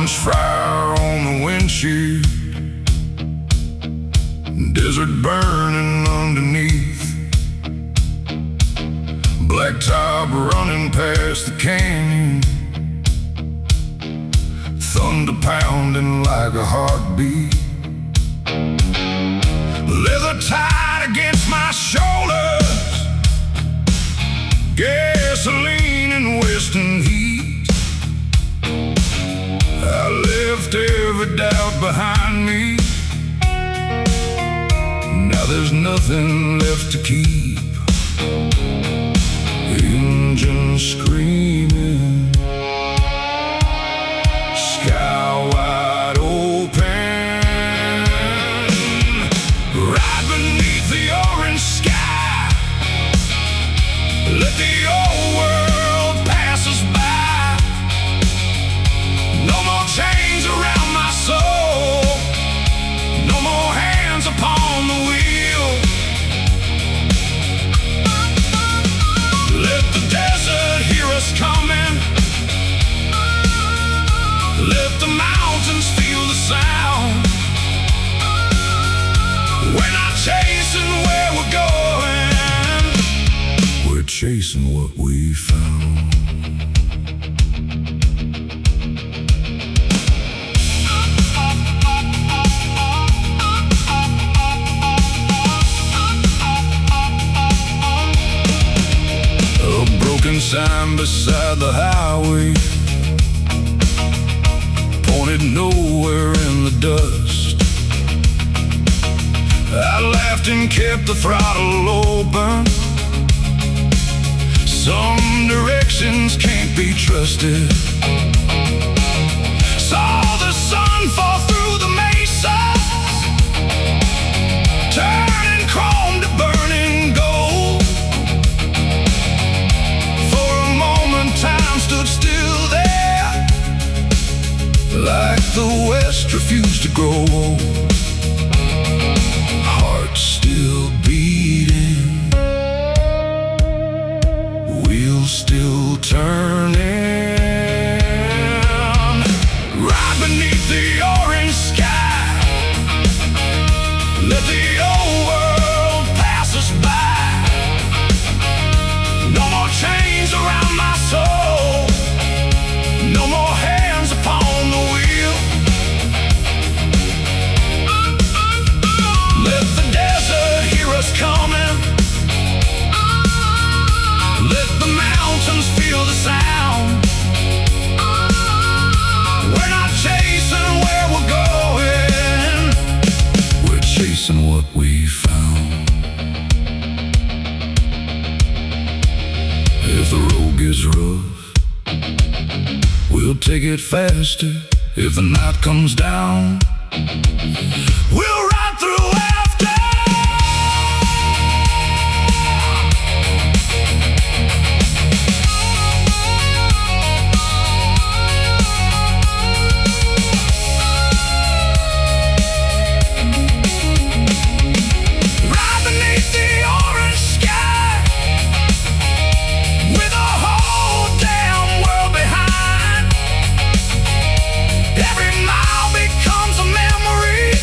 Orange fire on the windshield, desert burning underneath, black top running past the canyon, thunder pounding like a heartbeat, leather tied against my shoulders, gasoline and western heat. I left every doubt behind me. Now there's nothing left to keep. Engine screaming, sky wide open, right beneath the orange sky. Let the old world pass us by. No more chains around my soul, no more hands upon the wheel. Let the desert hear us coming, let the mountains feel the sound. We're not chasing where we're going, we're chasing what we found. A broken sign beside the highway pointed nowhere in the dust. I laughed and kept the throttle open. Some directions can't be trusted. Saw the sun fall through the mesas, turning chrome to burning gold. For a moment time stood still there, like the West refused to grow old. Heart still beating, wheels still turning, right beneath the orange sky. Let the old world pass us by. No more chains around my soul, no more hands upon the wheel. Let the desert hear us coming, let the mountains feel the sound. We're not chasing where we're going, we're chasing what we found. If the road gets rough, we'll take it faster. If the night comes down, we'll ride through after. Right beneath the orange sky, with a whole damn world behind. Every mile becomes a memory,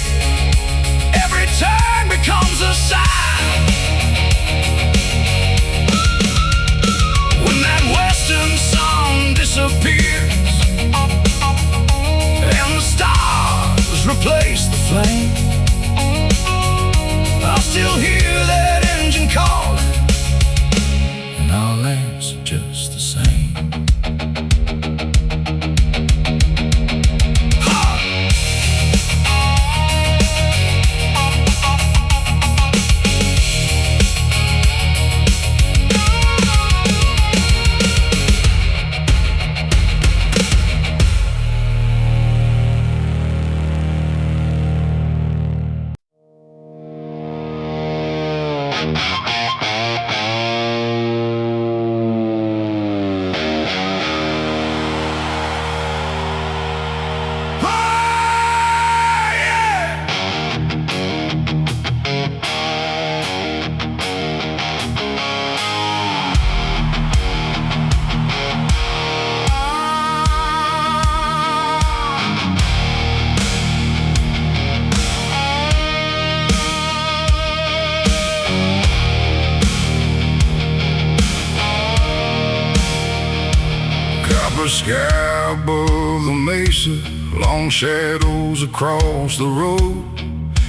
copper sky above the mesa, long shadows across the road,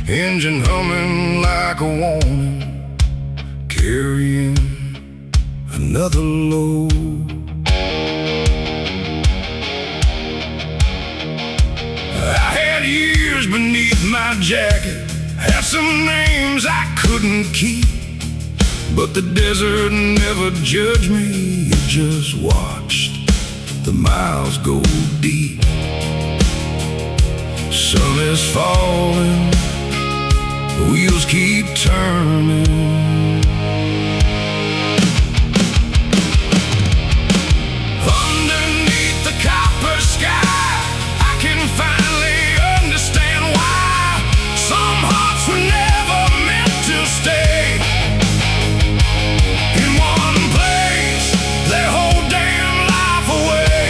engine humming like a warning, carrying another load. I had years beneath my jacket, had some names I couldn't keep, but the desert never judged me, it just watched the miles go deep. Sun is falling, wheels keep turning. Underneath the copper sky, I can finally understand why some hearts were never meant to stay in one place, their whole damn life away.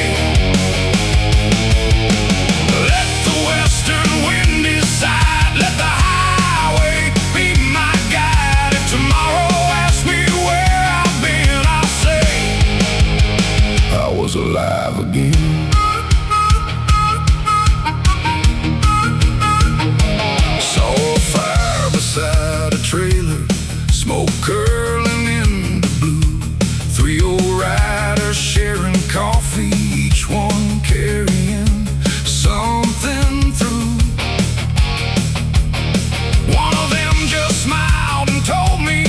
Let the western wind decide, let the highway be my guide. If tomorrow asks me where I've been, I'll say I was alive again. Saw a fire beside a trailer, smoke curling in the blue. 3 old riders sharing coffee, each one carrying something through. One of them just smiled and told me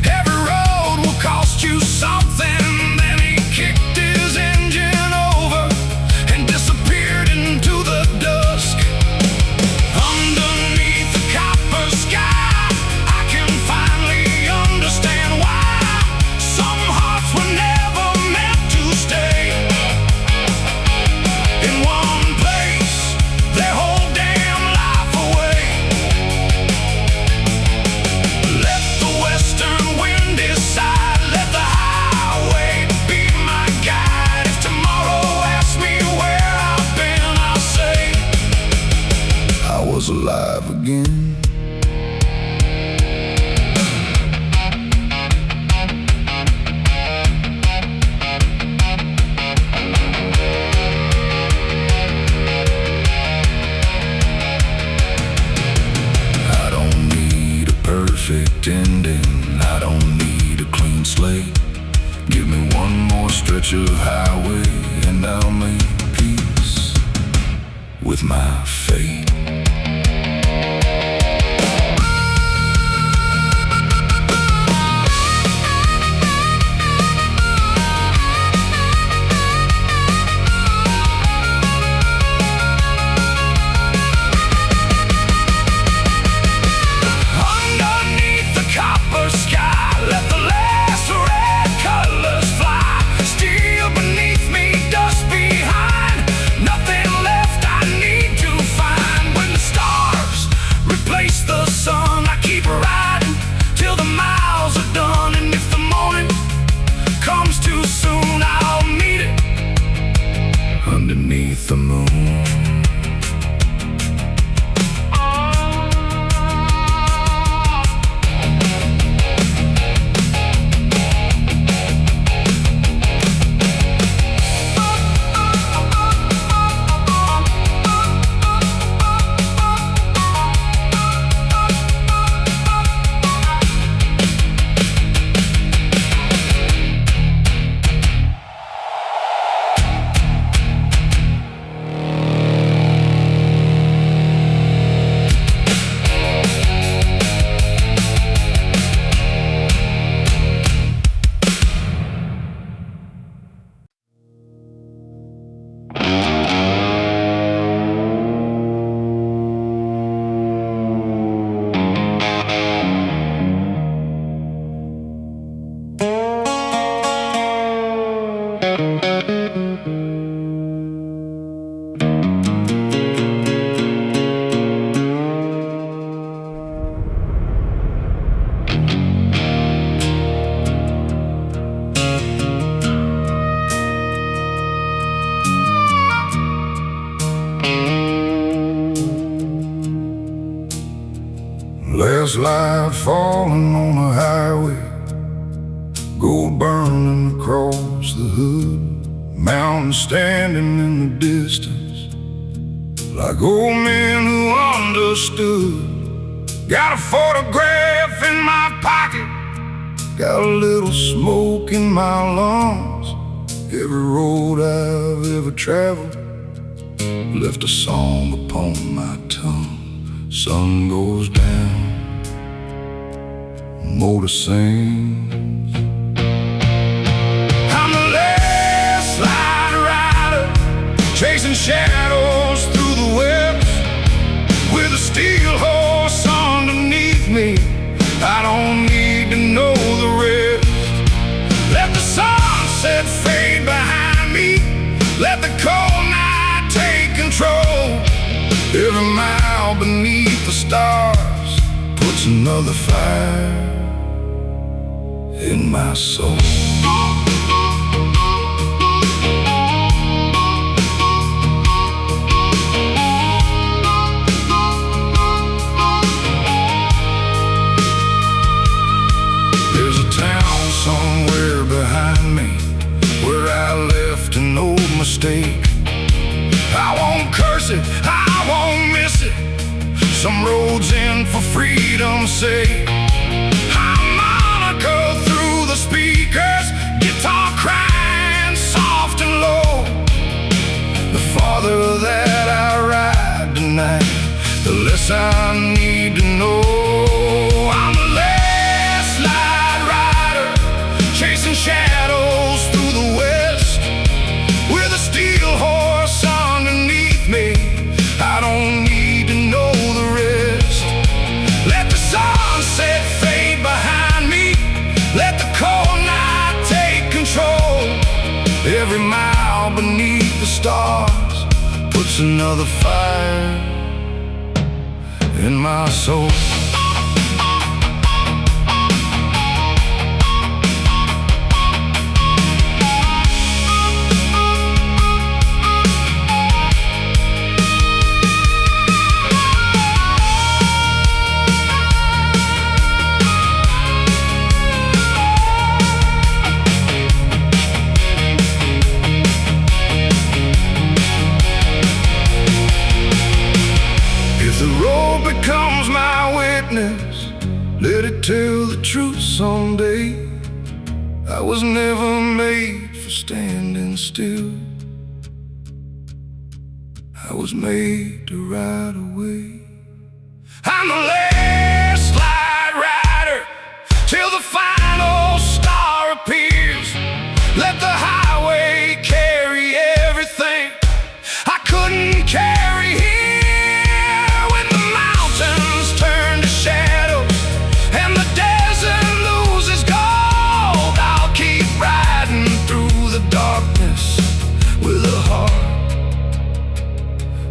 every road will cost you something. Then he kicked his engine over and disappeared into the dusk. Underneath the copper sky, I can finally understand why some hearts were never meant to stay in one place, their whole damn life away. Let the western wind decide, let the highway be my guide. If tomorrow asks me where I've been, I'll say I was alive again. I don't need a perfect ending, I don't need a clean slate. Give me one more stretch of highway and I'll make peace with my fate. Underneath the copper sky, let the last red colors fly. Steel beneath me, dust behind, nothing left I need to find. When the stars replace the sun, I keep riding till the miles are done. And if the morning comes too soon, I'll meet it underneath the moon. Last light falling on the highway, gold burning across the hood. mountains standing in the distance, like old men who understood. Got a photograph in my pocket, got a little smoke in my lungs. Every road I've ever traveled left a song upon my tongue. Sun goes down, motor sings. I'm the last slide rider, chasing shadows through the webs, with a steel horse underneath me. I don't need to know the rest. Let the sunset fade behind me, let the cold night take control. Every mile beneath the stars puts another fire in my soul. There's a town somewhere behind me where I left an old mistake. I won't curse it, I won't miss it. Some roads end for freedom's sake. Harmonica through the speakers, guitar crying soft and low. The farther that I ride tonight, the less I need to know. I'm the last light rider, chasing shadows through the west, with a steel horse underneath me. I don't need to know the rest. Let the sunset fade behind me, let the cold night take control. Every mile beneath the stars puts another fire in my soul. Becomes my witness, let it tell the truth someday. I was never made for standing still, I was made to ride away. I'm the last light rider till the final star appears. Let the highway carry everything I couldn't carry here.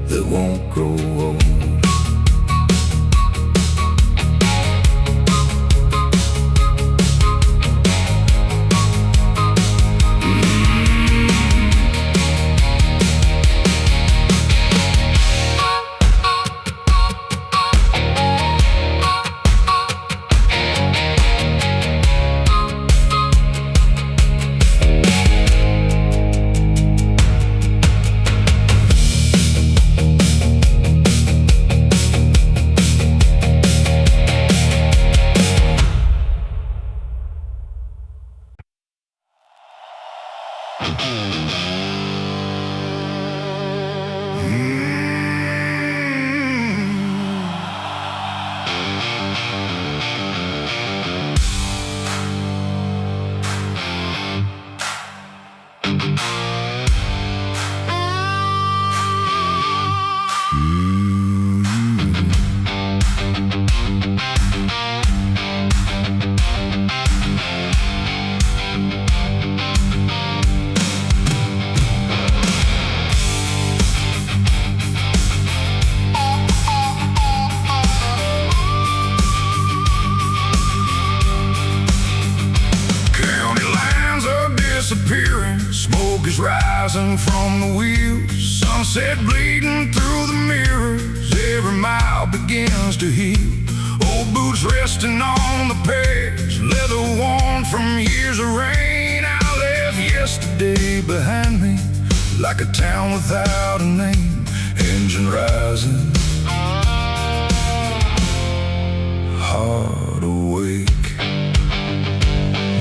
That won't grow old. Disappearing, smoke is rising from the wheels, sunset bleeding through the mirrors. Every mile begins to heal, old boots resting on the pegs, leather worn from years of rain. I left yesterday behind me, like a town without a name. Engine rising, heart awake.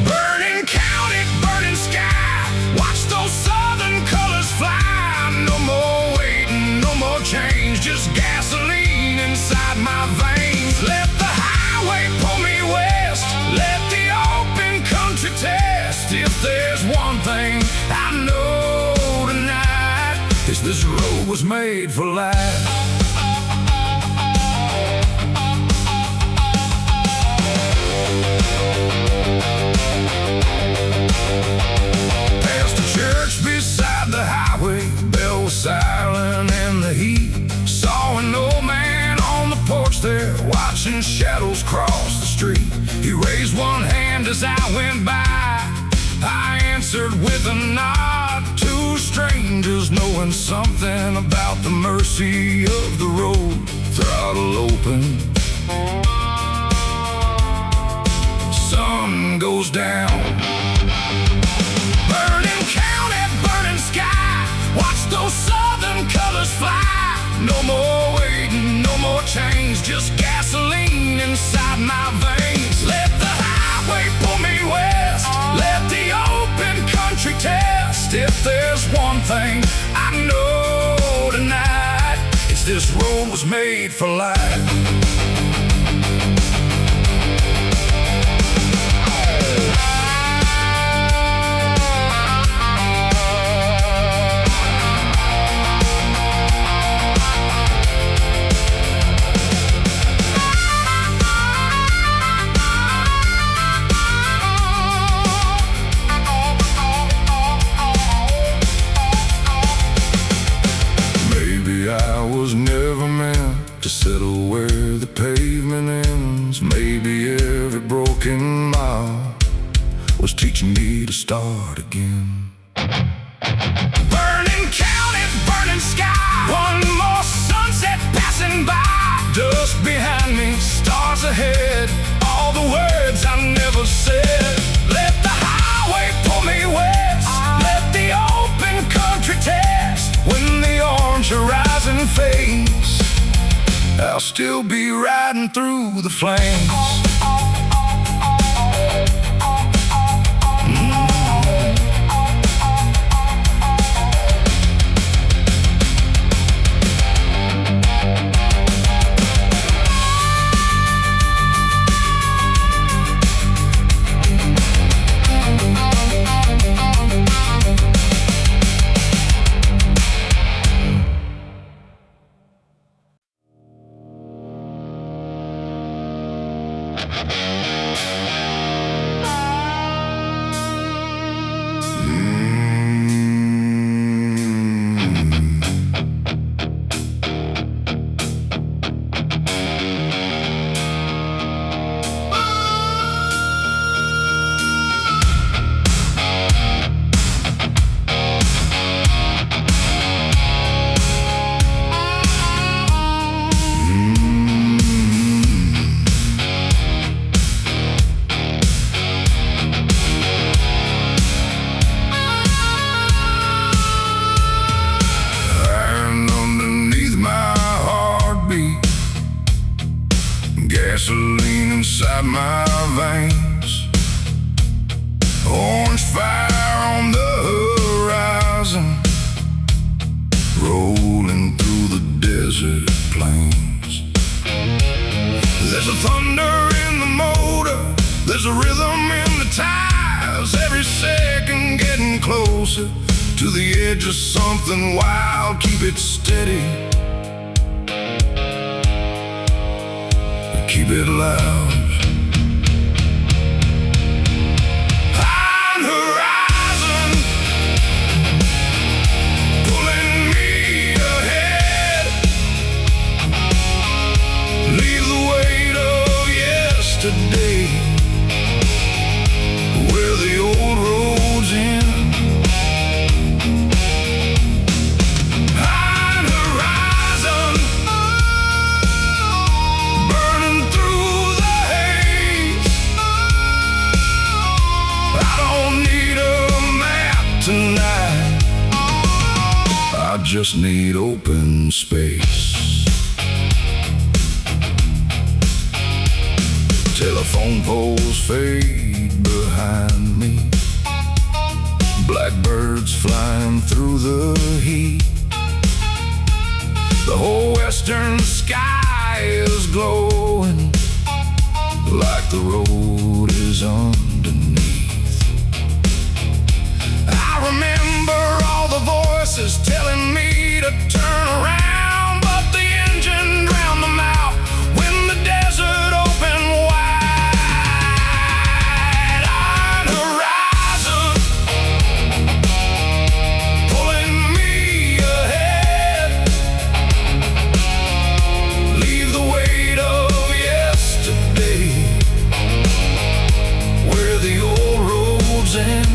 Burning county, burning sky, watch those southern colors fly. No more waiting, no more change, just gasoline inside my veins. Let the highway pull me west, let the open country test. If there's one thing I know tonight, it's this road was made for life. Past the church beside the highway, bell was silent in the heat. Saw an old man on the porch there, watching shadows cross the street. He raised one hand as I went by, I answered with a nod. Two strangers knowing something about the mercy of the road. Throttle open, sun goes down. Burning county, burning sky, watch those southern colors fly. No more waiting, no more change, just gasoline inside my veins. Let the highway pull me west, let the open country test. If there's one thing I know tonight, it's this road was made for life. I was never meant to settle where the pavement ends. Maybe every broken mile was teaching me to start again. Burning county, burning sky, one more sunset passing by. Dust behind me, stars ahead, all the words I never said. Let the highway pull me west, let the open country test. When the orange horizon fades, I'll still be riding through the flames. Gasoline inside my veins, orange fire on the horizon, rolling through the desert plains. There's a thunder in the motor, there's a rhythm in the tires, every second getting closer to the edge of something wild. Keep it steady, keep it loud. On horizon, pulling me ahead. Leave the weight of yesterday where the old roads end. Horizon, burning through the tonight. I just need open space. Telephone poles fade behind me, blackbirds flying through the heat. The whole western sky is glowing like the road is underneath. I remember all the voices telling me to turn around, but the engine drowned them out when the desert opened wide. On the horizon, pulling me ahead. Leave the weight of yesterday where the old roads end.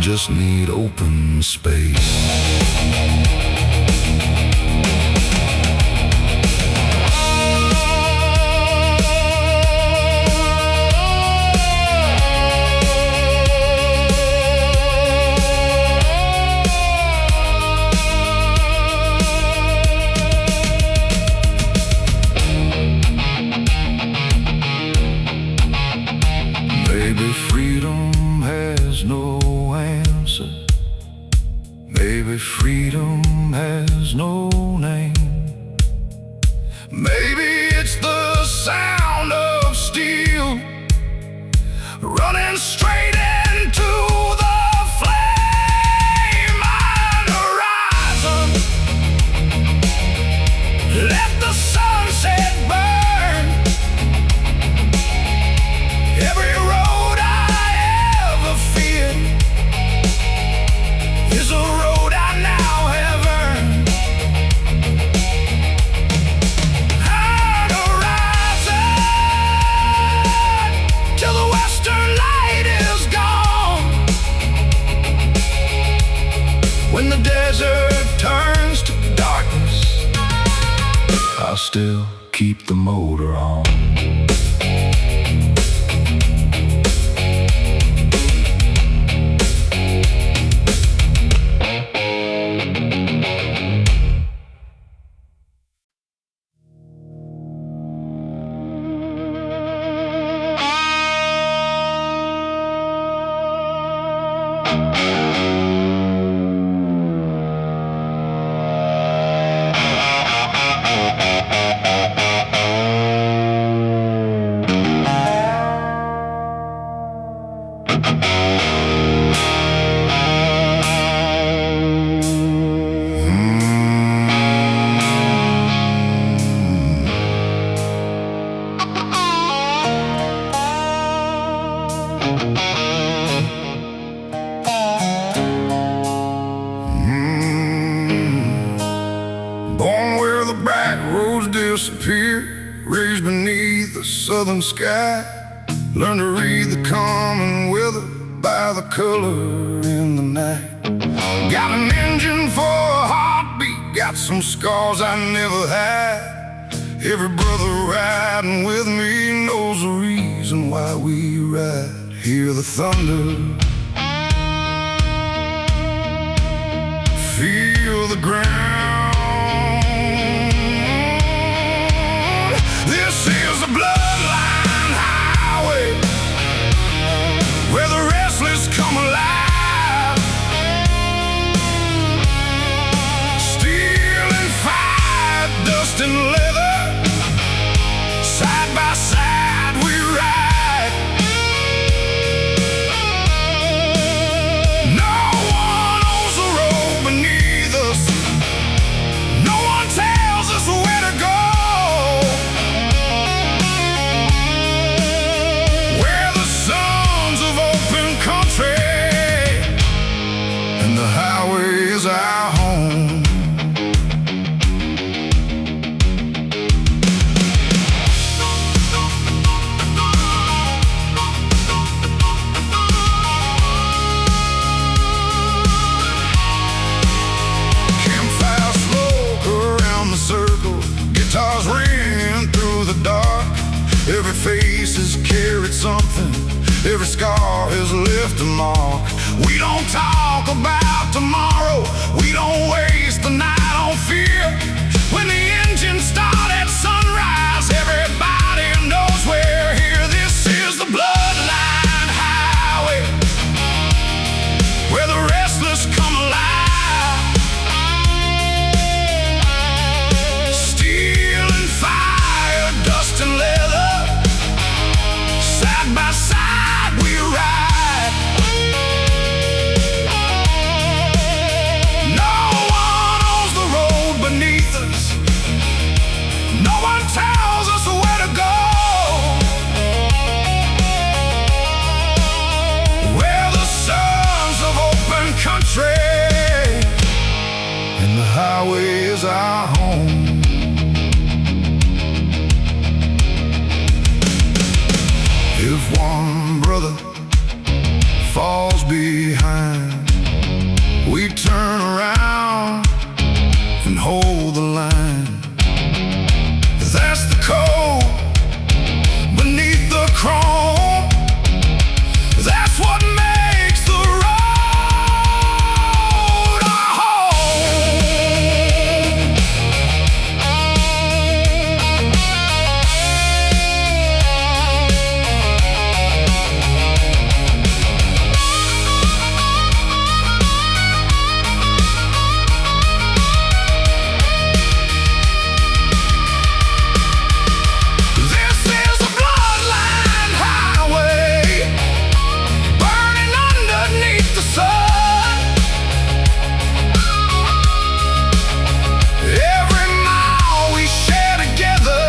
Just need open space. Maybe freedom has no answer. Maybe freedom has no name. Maybe it's the sound of steel running straight into the flame. On the horizon, let the sunset burn. Every road I ever feared is a road I now have earned. On the horizon, till the western light is gone. When the desert turns to darkness, I'll still keep the motor on. Born where the back roads disappear, raised beneath the southern sky. Learn to read the common weather by the color in the night. Got an engine for a heartbeat, got some scars I never had. Every brother riding with me knows the reason why we ride. Hear the thunder, feel the ground. This is the bloodline highway where the restless come alive. Steel and fire, dust and leather, side by side we ride. No one owns the road beneath us. something. Every scar has left a mark. We don't talk about tomorrow. We don't waste the night on fear. When the engines start at sunrise, everybody knows we're here. This is the bloodline highway, where the restless come alive. Steel and fire, dust and leather, side by side we ride. No one owns the road beneath us. No one tells us where to go. We're the sons of open country, and the highway is our home. If one brother falls behind, we turn around and hold the line. That's the code beneath the chrome. That's what makes the road our home. This is a bloodline highway, burning underneath the sun. Every mile we share together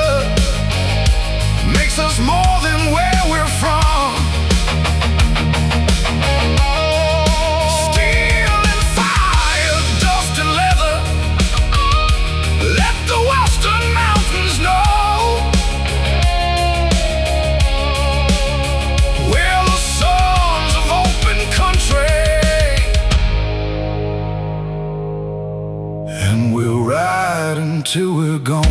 makes us more than where we're from. Steel and fire, dust and leather, let the western mountains know. We're the sons of open country, and we'll ride until we're gone.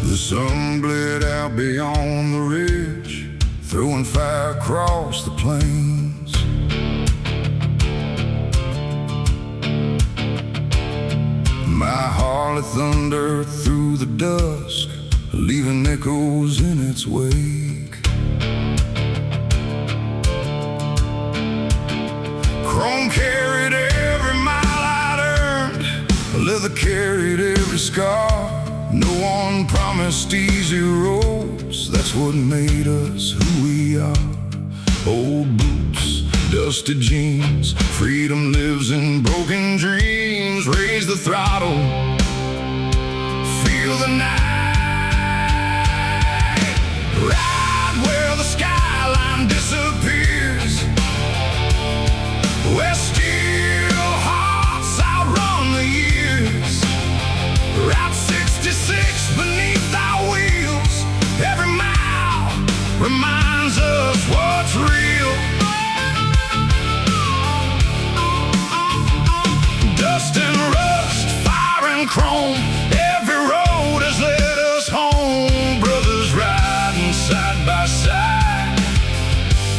The sun bled out beyond the ridge, throwing fire across the plains. My Harley thundered through the dusk, leaving echoes in its wake. Chrome carried every mile I'd earned, leather carried every scar. No one promised easy roads, that's what made us who we are. Old boots, dusted jeans, freedom lives in broken dreams. Raise the throttle, feel the night. Ride where the skyline disappears, where steel hearts outrun the years. Route 66 beneath our wheels, every mile reminds us what's real. Dust and rust, fire and chrome, every road has led us home. Brothers riding side by side,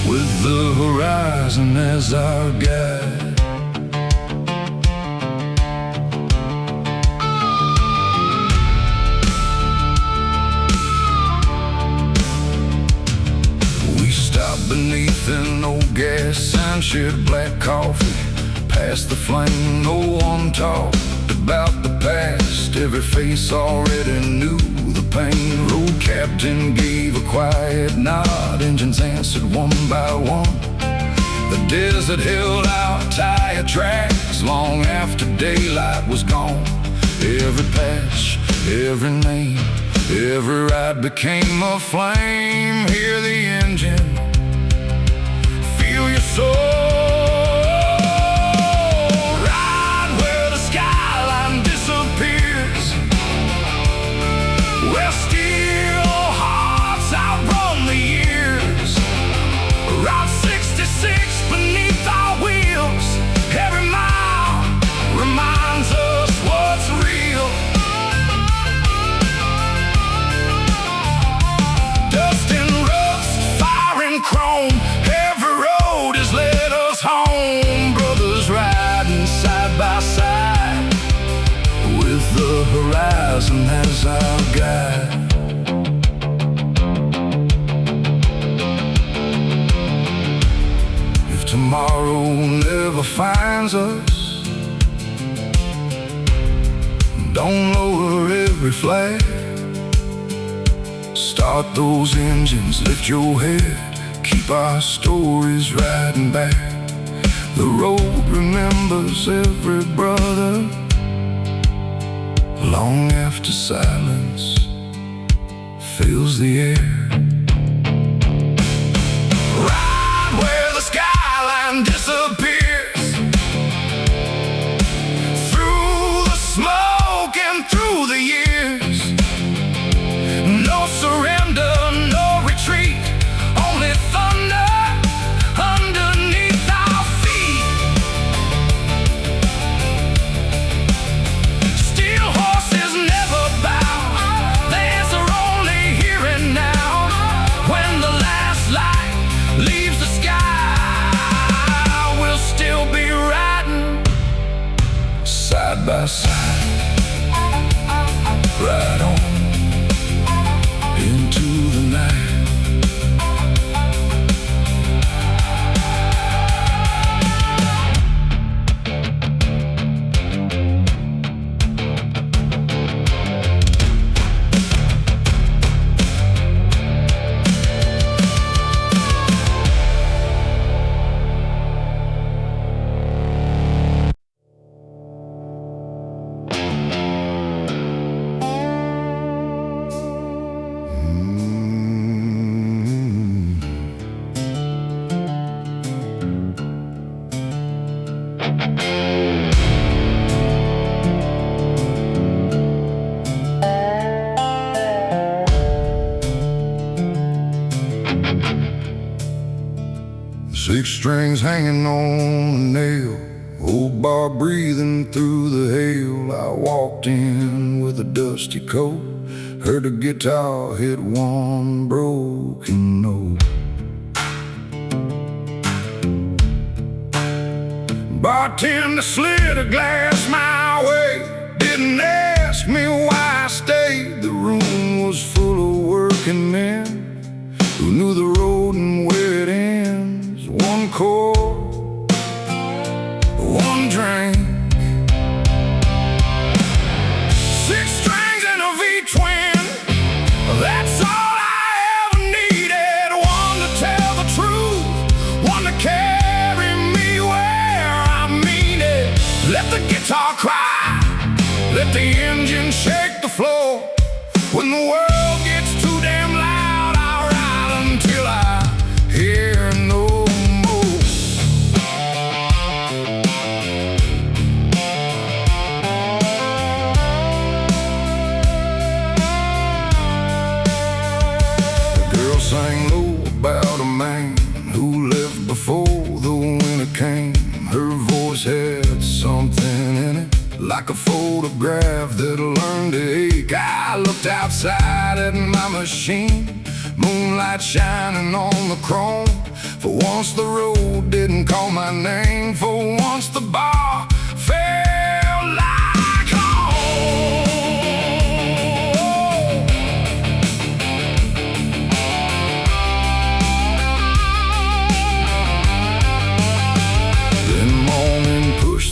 with the horizon as our guide. Beneath an old gas sign, shared black coffee, past the flame. No one talked about the past, every face already knew the pain. Road captain gave a quiet nod. Engines answered one by one. The desert held out tire tracks long after daylight was gone. Every patch, every name, every ride became a flame. Hear the engine, feel your soul. Ride where the skyline disappears, where steel hearts outrun the years. Route 66 beneath our wheels. Every mile reminds us what's real. Dust and rust, fire and chrome, every road has led us home. Brothers riding side by side, with the horizon as our guide. If tomorrow never finds us, don't lower every flag. Start those engines, lift your head, keep our stories riding back. The road remembers every brother, long after silence fills the air. Ride where the skyline disappears, through the smoke and through the years. No surrender, no retreat, only thunder underneath our feet. Steel horses never bow, the answer only here and now. When the last light leaves the sky, we'll still be riding side by side. Ride on into the night. Six strings hanging on a nail, old bar breathing through the hail. I walked in with a dusty coat, heard a guitar hit one broken note. Bartender slid a glass my way, didn't ask me why I stayed. The room was full of working men who knew the road and where it ends. One chord, one drink, six strings and a V-twin. That's all I ever needed. One to tell the truth, one to carry me where I mean it. Let the guitar cry, let the engine shake the floor. When the world gets too damn loud, I'll ride until I hear no. Sang low about a man who left before the winter came. Her voice had something in it, like a photograph that learned to ache. I looked outside at my machine, moonlight shining on the chrome. For once the road didn't call my name, for once the bar felt like home.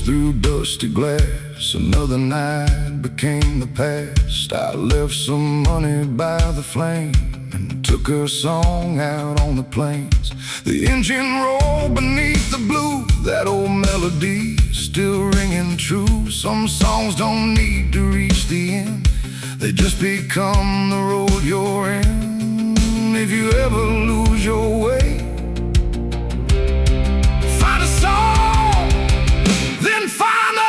Through dusty glass, Another night became the past. I left some money by the flame and took her song out on the plains. The engine rolled beneath the blue, that old melody still ringing true. Some songs don't need to reach the end, they just become the road you're in. If you ever lose your way, find a song, then find the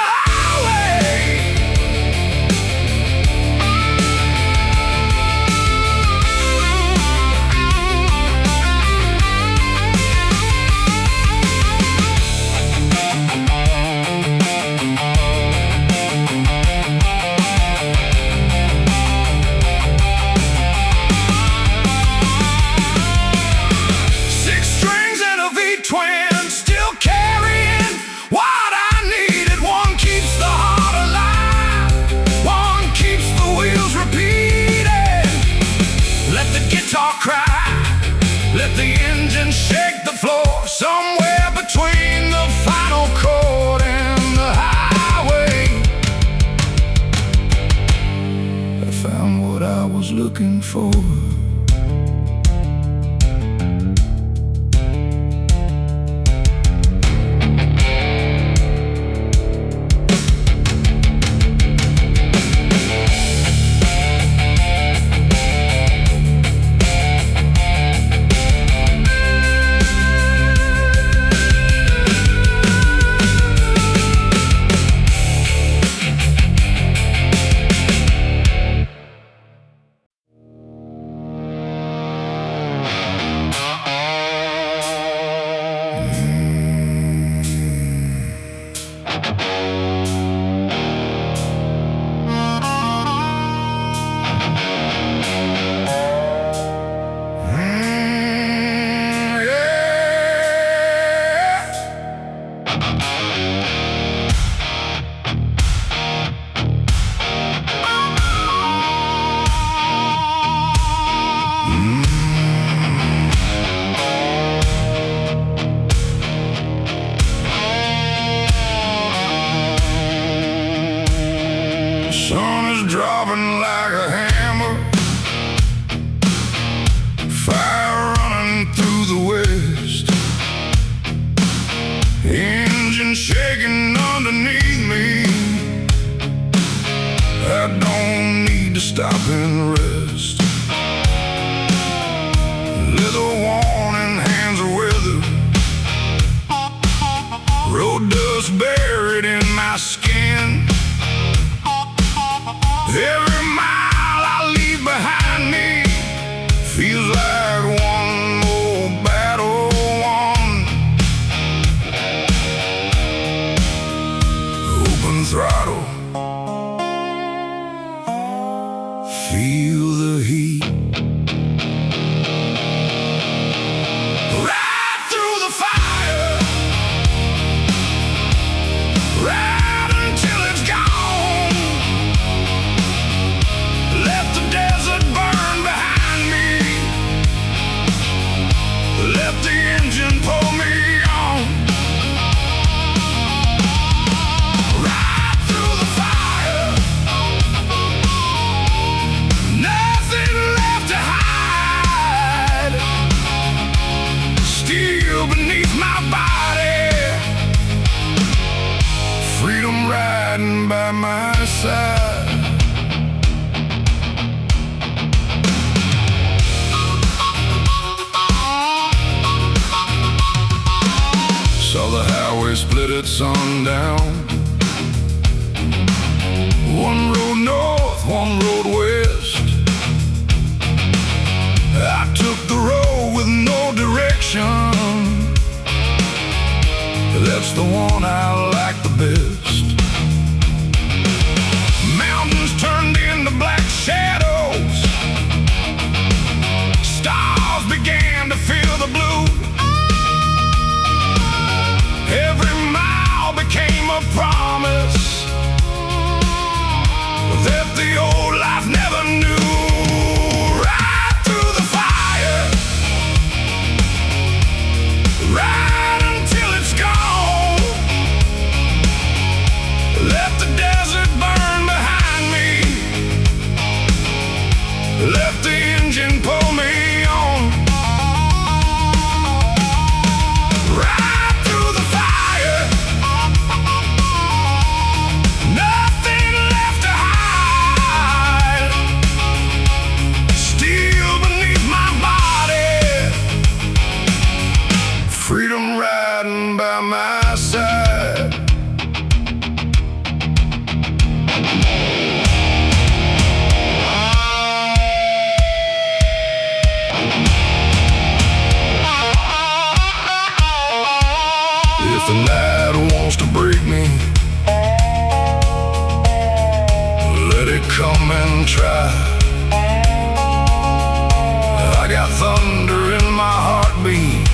somewhere between the final chord and the highway. I found what I was looking for. Dropping like a hammer, fire running through the west, engine shaking underneath me. I don't need to stop and rest. Leather worn and hands are weathered, road dust buried in my skin. Every mile I leave behind me feels like one more battle won. Open throttle, feel the heat. Right through the fire, right until it's gone. Pull me on. Right through the fire, nothing left to hide. Steel beneath my body, freedom riding by my side. Saw the highway split at sundown. One road north, one road west. I took the road with no direction. That's the one I like the best. Mountains turned into black shadows. Stars began to fill the blue. Every mile became a promise that the old life never knew. Right through the fire, right until it's gone. the night wants to break me, let it come and try. I got thunder in my heartbeat,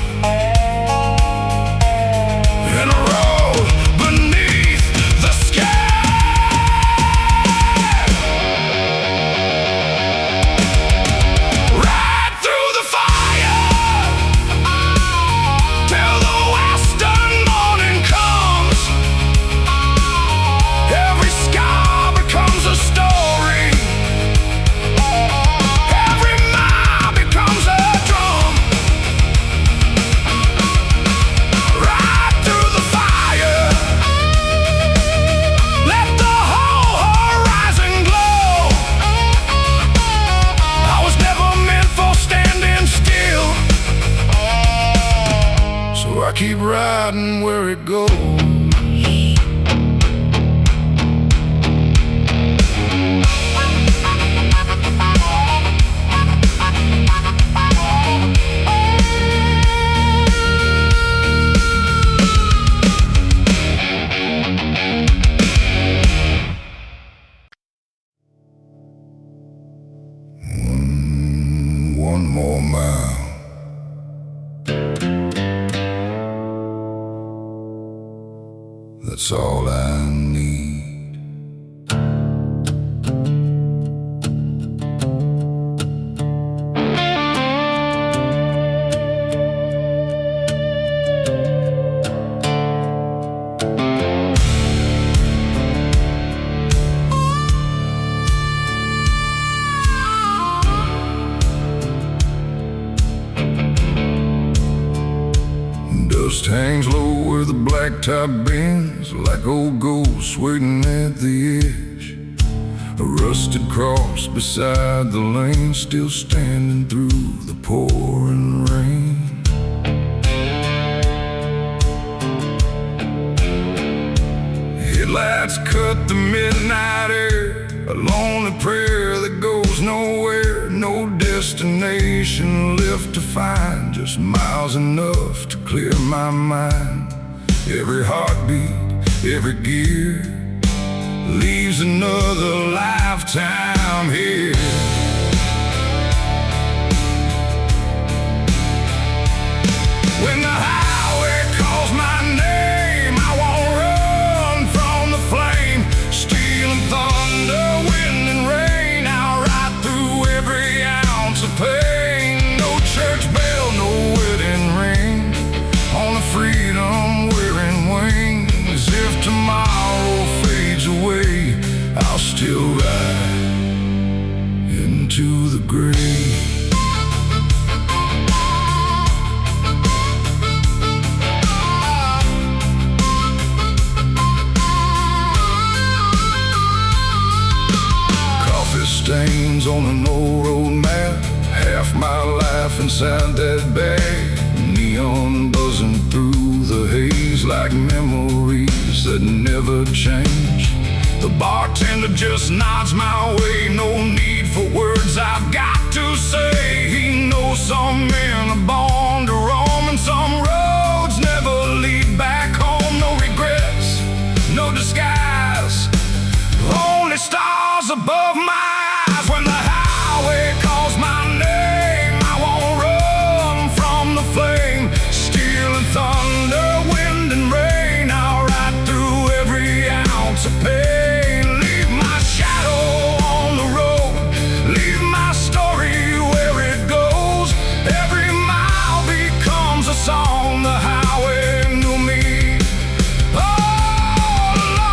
and a road beneath the sky. Right through the fire till the western morning comes. Every scar becomes a story, every mile becomes a drum. Right through the fire, let the whole horizon glow. I was never meant for standing still, so I keep riding where it goes. One more mile. That's all I need. Dust hangs low where the blacktop bends, like old ghosts waiting at the edge. A rusted cross beside the lane, still standing through the pouring rain. Headlights cut the midnight air, a lonely prayer that goes nowhere. No destination left to find, just miles enough to clear my mind. Every heartbeat, every gear leaves another lifetime here. When the highway calls my name, I won't run from the flame. Steel and thunder, wind and rain, I'll ride through every ounce of pain. No church bell, no wedding ring, only freedom wearing wings. If tomorrow fades away, I'll still ride into the grave. Stains on an old road map, half my life inside that bag. Neon buzzing through the haze like memories that never change. The bartender just nods my way, no need for words I've got to say. He knows some men are born to roam, and some roads never lead back home. No regrets, no disguise, only stars above my eyes. When the highway calls my name, I won't run from the flame. Steel and thunder, wind and rain, I'll ride through every ounce of pain. Leave my shadow on the road, leave my story where it goes. Every mile becomes a song, the highway knew me all along.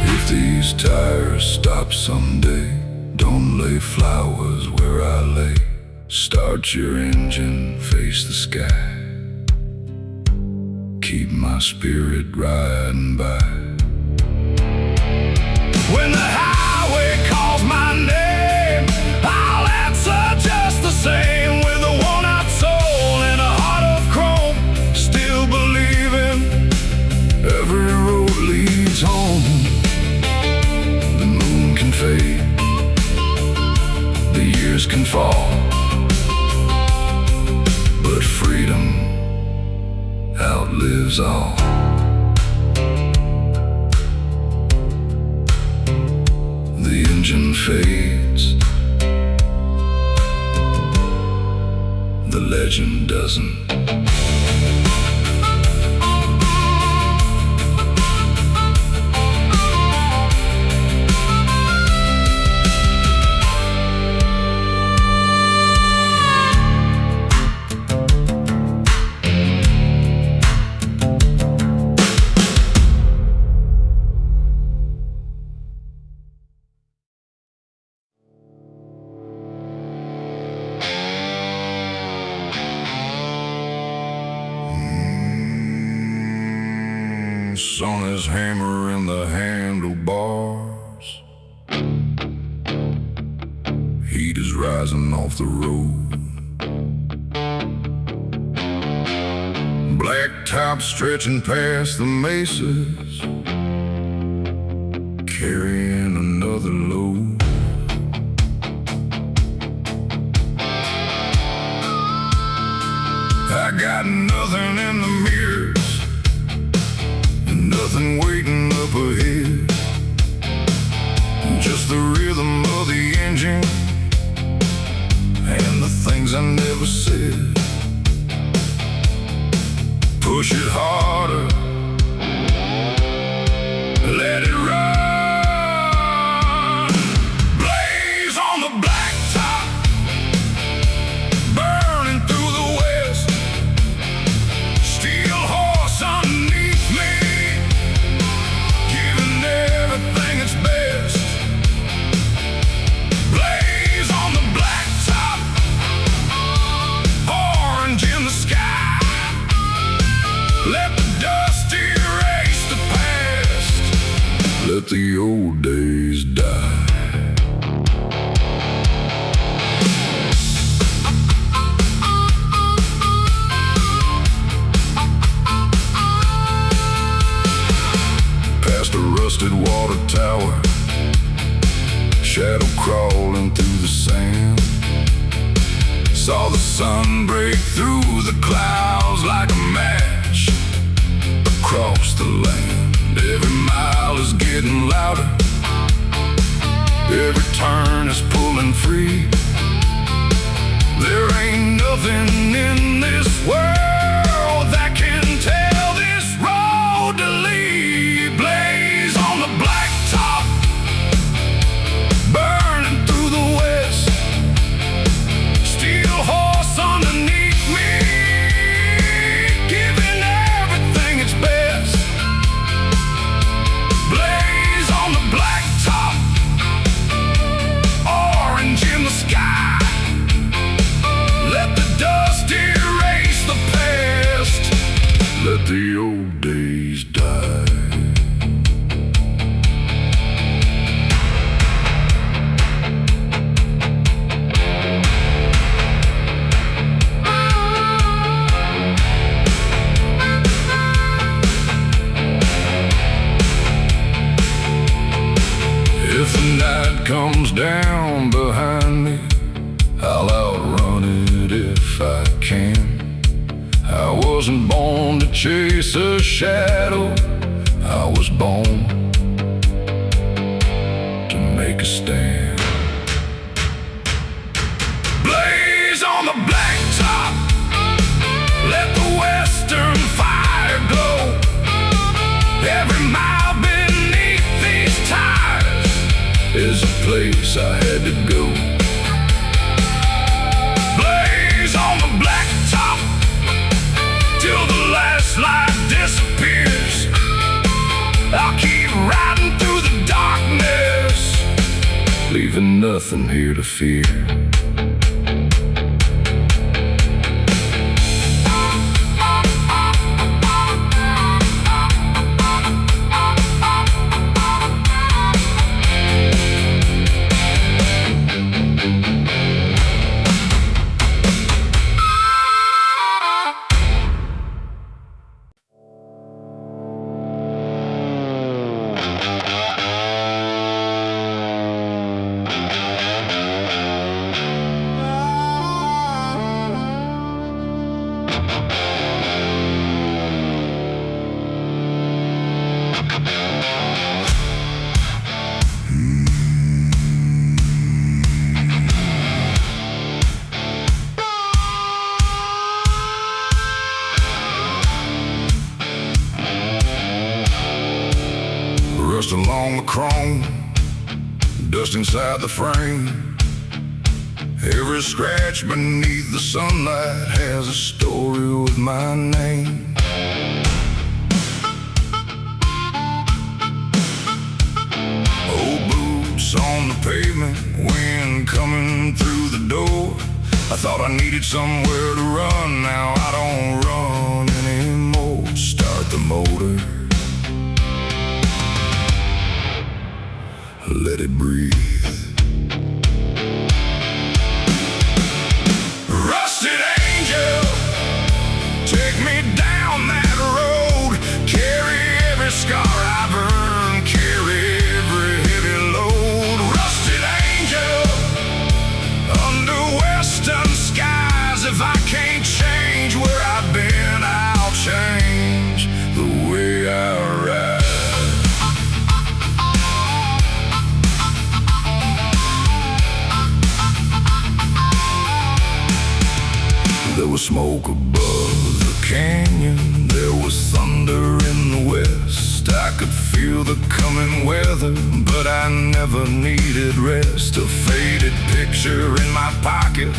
If these tires stop someday, don't lay flowers where I lay. Start your engine, face the sky, keep my spirit riding by. When the highway calls my name, is all. The engine fades, the legend doesn't. On his hammer in the handlebars, heat is rising off the road. Black top stretching past the mesas, carrying another load. I got nothing in the mirrors, nothing waiting up ahead, just the rhythm of the engine and the things I never said. Push it harder, let it run. Blaze on the blacktop, burning through the west. Steel horse underneath me, everything its best. Blaze on the blacktop, orange in the sky. Let the dust erase the past, let the old days die. Past a rusted water tower, shadow crawling through the sand. Saw the sun break through the clouds like a match across the land. Every mile is getting louder, every turn is pulling free. There ain't nothing in this world that can tell this road to lead. Blaze on the blacktop, burning through the west. Steel horse underneath me, giving everything its best. Blaze on the blacktop, orange in the sky. Let the dust erase the past, let the old days die. If the night comes down behind me, I'll outrun it if I can. I wasn't born to chase a shadow, I was born to make a stand. Blaze on the blacktop, let the western fire glow. Every mile beneath these tires is a place I had to go. Blaze on the blacktop till the last light disappears. I'll keep riding through the darkness, leaving nothing here to fear. Rust along the chrome, dust inside the frame. Every scratch beneath the sunlight has a story with my name. Old boots on the pavement, wind coming through the door. I thought I needed somewhere to run, now I don't run anymore. Start the motor, let it breathe. Rusted angel, take me down that road. Carry every scar I've earned, carry every heavy load. Rusted angel, under western skies. If I can't change where I've been, I'll change the way I ride. There was smoke above the canyon, there was thunder in the west. I could feel the coming weather, but I never needed rest. A faded picture in my pocket,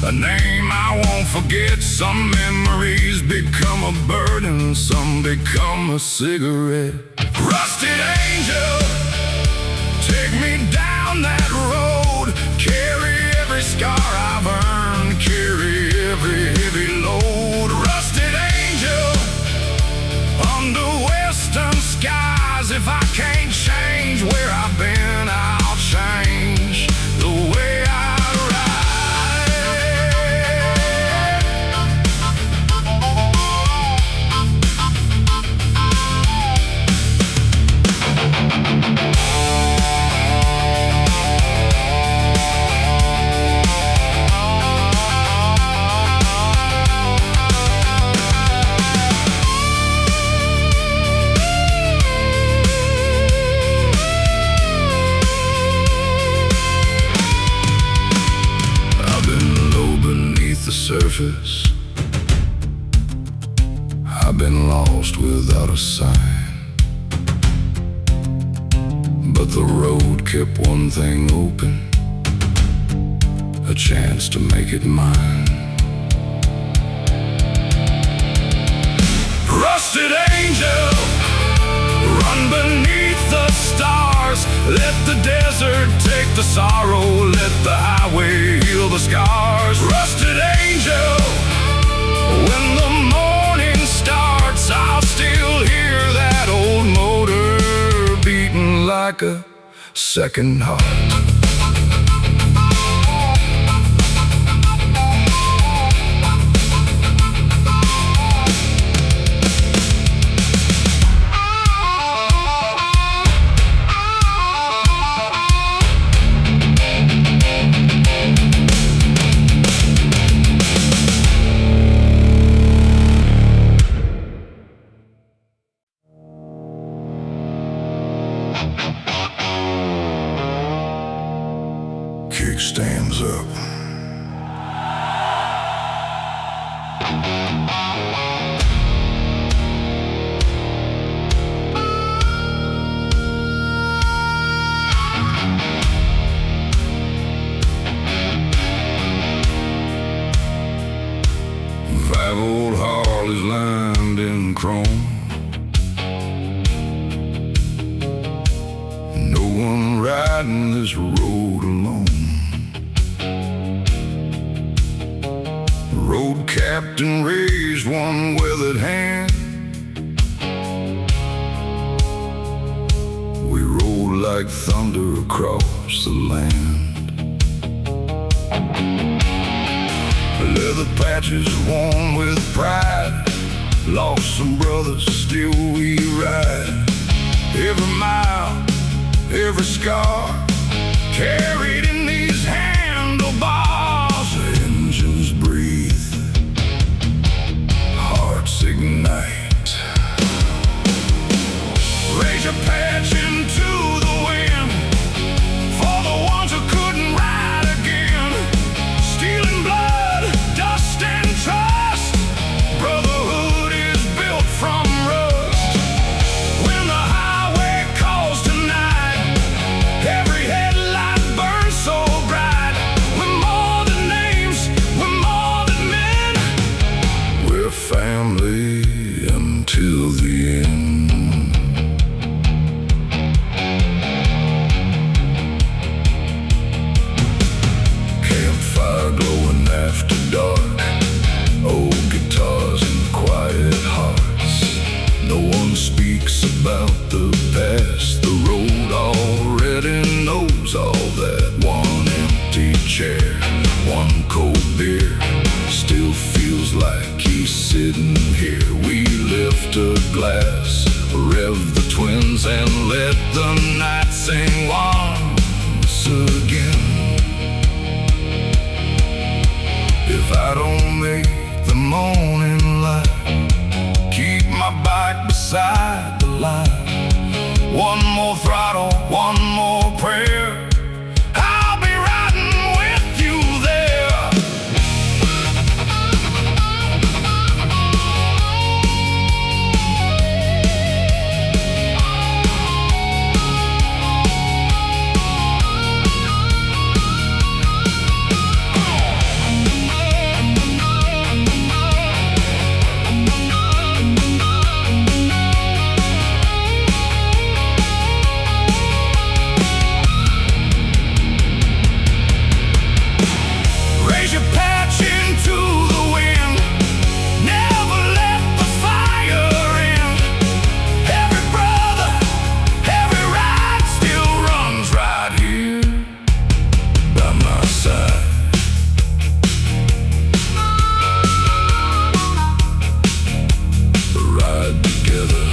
a name I won't forget. Some memories become a burden, some become a cigarette. Rusted angel, take me down that road. Carry every scar I've earned, carry every heavy load. Rusted angel, under western skies. If I can't change where I've been, I'll change the way I surface. I've been lost without a sign, but the road kept one thing open, a chance to make it mine. Rusted angel, run beneath the stars. Let the desert take the sorrow, let the highway heal the scars. Rusted angel, when the morning starts, I'll still hear that old motor beating like a second heart. Kickstands up. Five old Harleys lined in chrome. No one riding this road alone. Road captain raised one weathered hand. We rolled like thunder across the land. Leather patches worn with pride, lost some brothers, still we ride. Every mile, every scar, carried in these handlebars. Engines breathe, hearts ignite. Raise your patch into the wind for the ones who couldn't ride again. Steel and blood, dust and trust, brotherhood is built from rust. When the highway calls the night sing once again. If I don't make the morning light, keep my bike beside the line. One more throttle, one more prayer, I'll be riding with you there. Raise your patch into the wind, never let the fire in. Every brother, every ride still runs right here by my side. Ride together.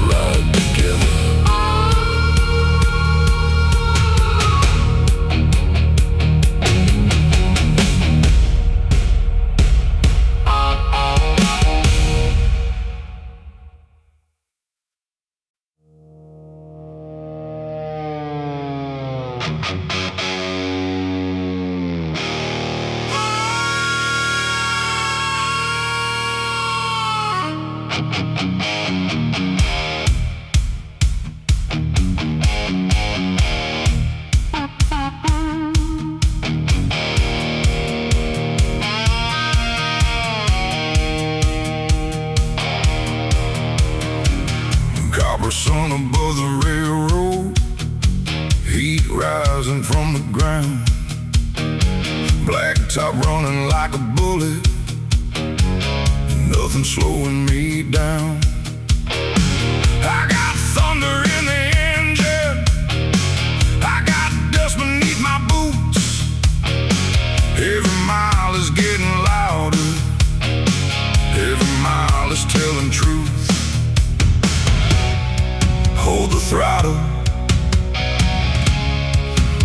Ride together. Copper sun above the railroad, heat rising from the ground. Black top running like a bullet, nothing slowing me down. I got thunder in the engine, I got dust beneath my boots. Every mile is getting louder, every mile is telling truth. Hold the throttle,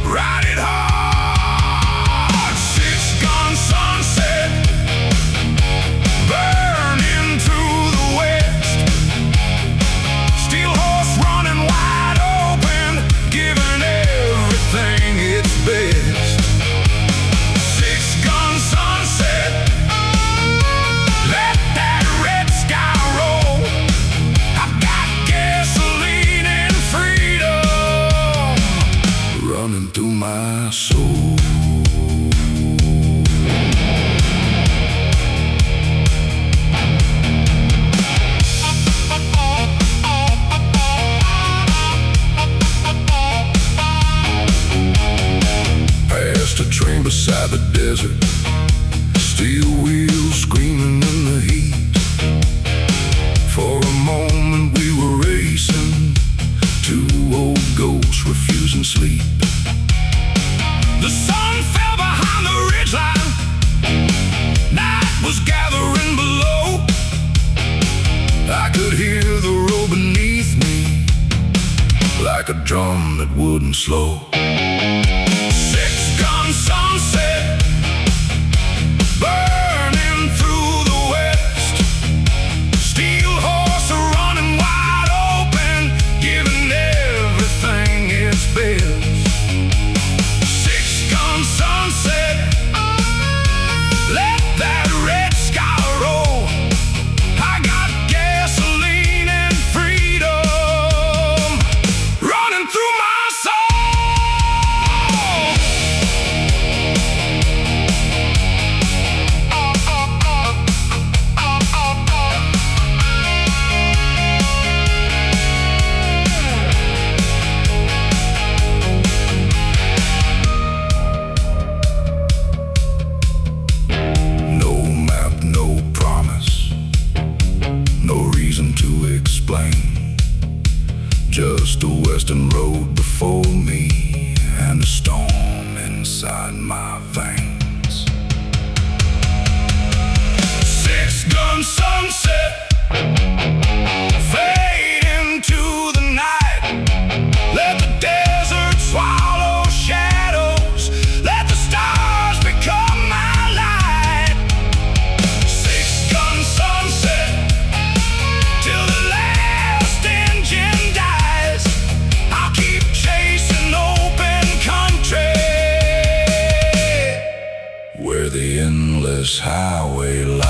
ride it hard. Six-gun sunset, burning through the west. Steel horse running wide open, giving everything its best. Six-gun sunset, let that red sky roll. I've got gasoline and freedom running through my soul. Past a train beside the desert, steel wheels screaming in the heat. For a moment we were racing, two old ghosts refusing sleep. The sun fell behind the ridgeline, night was gathering below. I could hear the road beneath me, like a drum that wouldn't slow. Six-gun sunset, burning through the west. Steel horse running wide open, giving everything its best. Six-gun sunset, let that red sky roll. I got gasoline and freedom running through my soul. inside my veins. Six-gun sunset, fade into the night. Let the desert swallow shadows. Let the stars become my light. Six-gun sunset, till the last engine dies. I'll keep chasing open country, where the endless highway lies.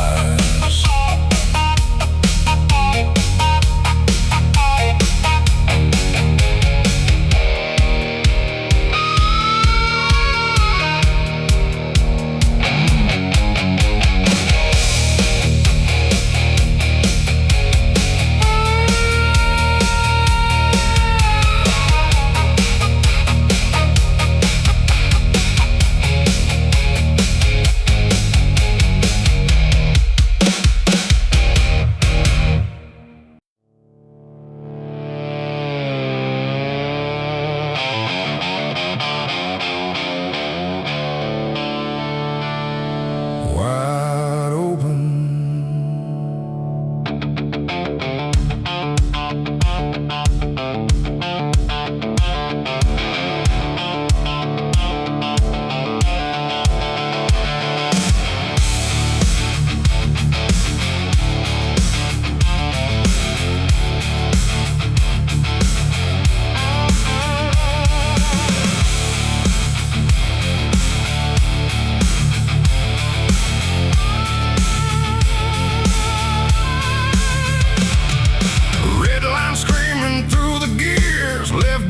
Wide open,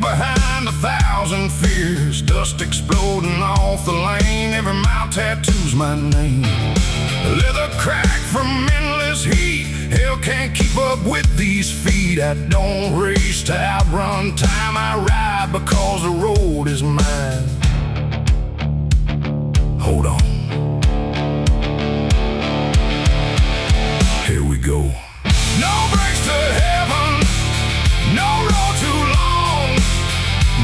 behind 1,000 fears, dust exploding off the lane. Every mile tattoos my name. Leather crack from endless heat. Hell can't keep up with these feet. I don't race to outrun time. I ride because the road is mine. Hold on. Here we go. No brakes to heaven, no road too long.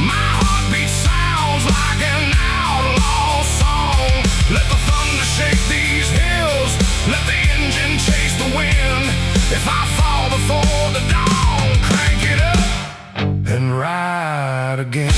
My heartbeat sounds like an outlaw song. Let the thunder shake these hills, let the engine chase the wind. If I fall before the dawn, crank it up and ride again.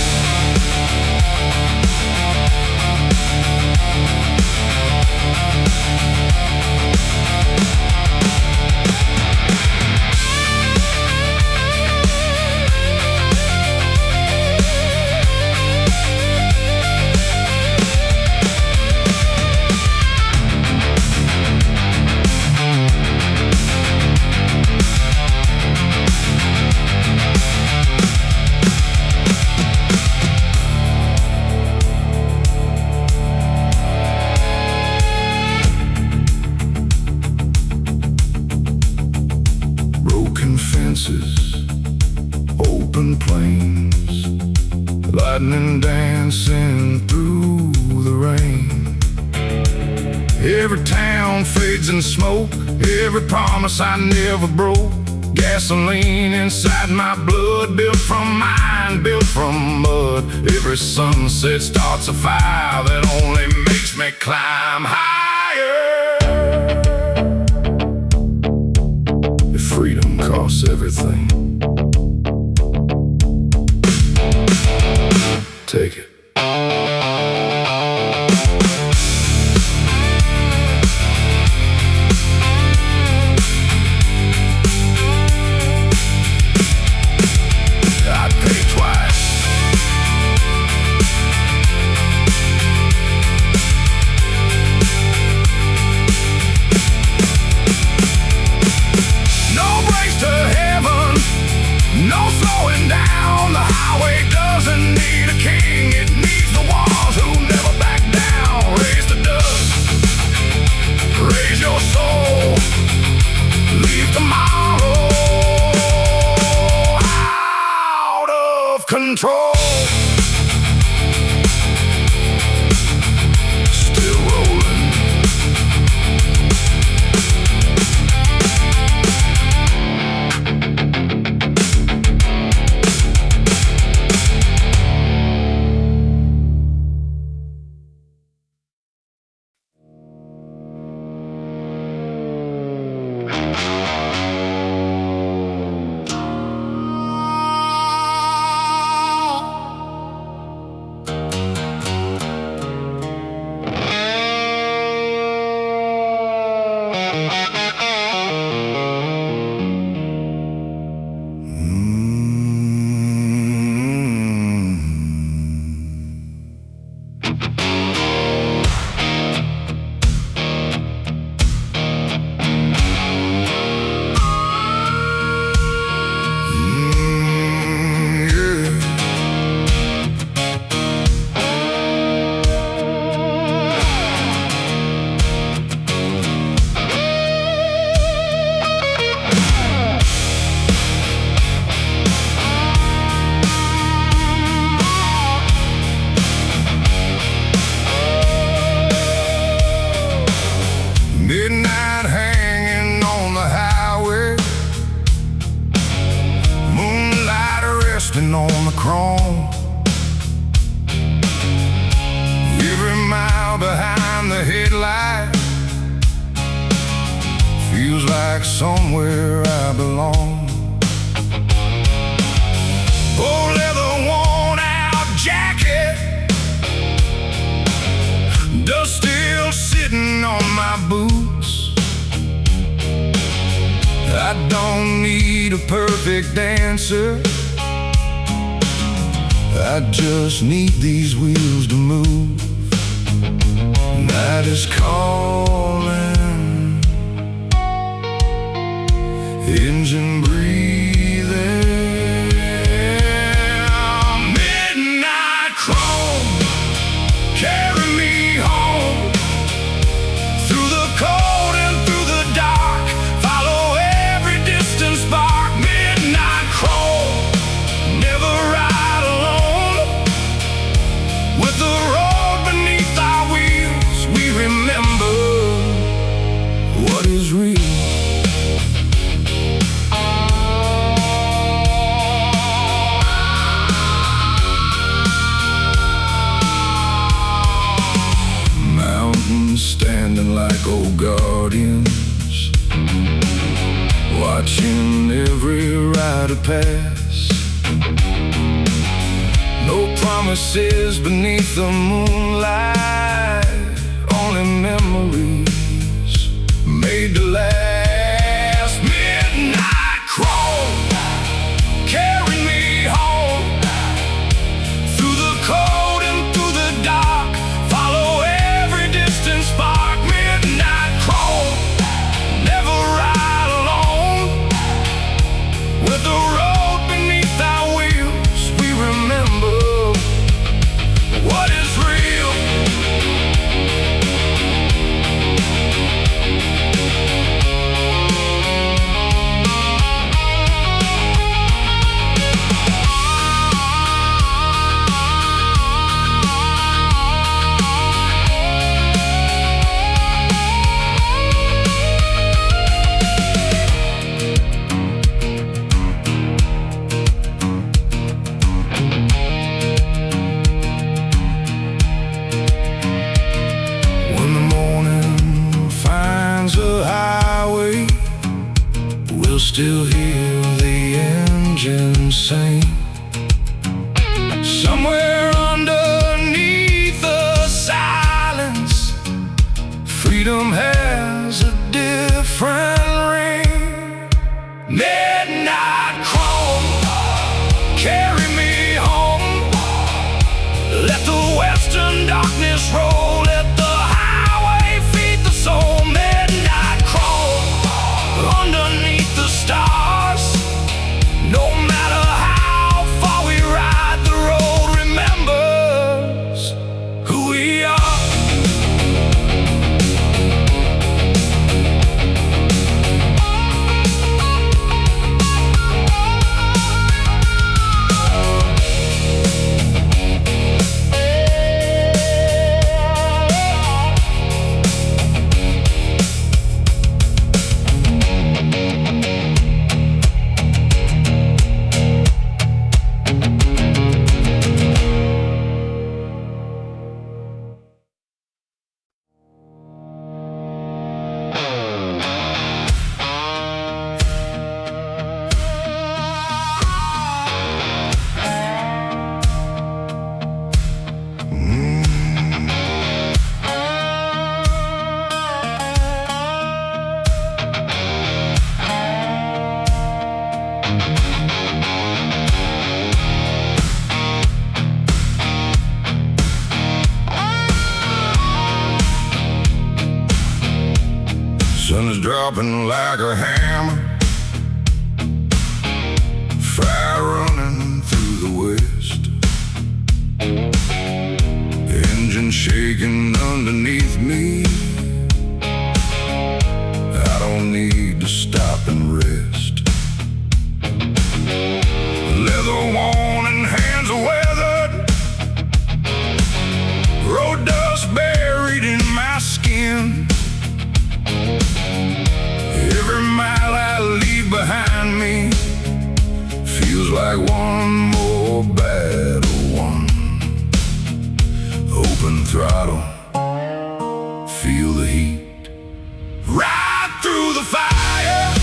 Open plains, lightning dancing through the rain. Every town fades in smoke, every promise I never broke. Gasoline inside my blood, built from mine, built from mud. Every sunset starts a fire that only makes me climb higher. If freedom costs everything, take it. I'd pay twice. No brakes to heaven, no slowing down. The highway doesn't need a king, it like somewhere I belong. Old leather worn out jacket, dust still sitting on my boots. I don't need a perfect answer, I just need these wheels to move. Night is calling, engine breathing. Midnight chrome, carry me home through the cold and through the dark. Follow every distant spark. Midnight chrome, never ride alone. With the road beneath our wheels, we remember what is real. Mountains standing like old guardians, watching every rider pass. No promises beneath the moonlight, only memories made to last. Midnight chrome, carry me home through the cold and through the dark. Follow every distant spark. Midnight chrome, never ride alone. With the road beneath our wheels, we remember what is real. When the morning finds a highway, we'll still hear the engine sing. Somewhere underneath the silence, freedom has a different ring. Midnight chrome, carry me home. Let the western darkness roll. Let the highway feed the soul. Midnight chrome, underneath the stars. No matter how far we ride, the road remembers who we are. Sun is dropping like a hammer, fire running through the west. Engine shaking underneath me, I don't need to stop and rest. Leather worn and hands are weathered, road dust buried in my skin. Every mile I leave behind me feels like one more battle won. Open throttle, feel the heat. Ride through the fire,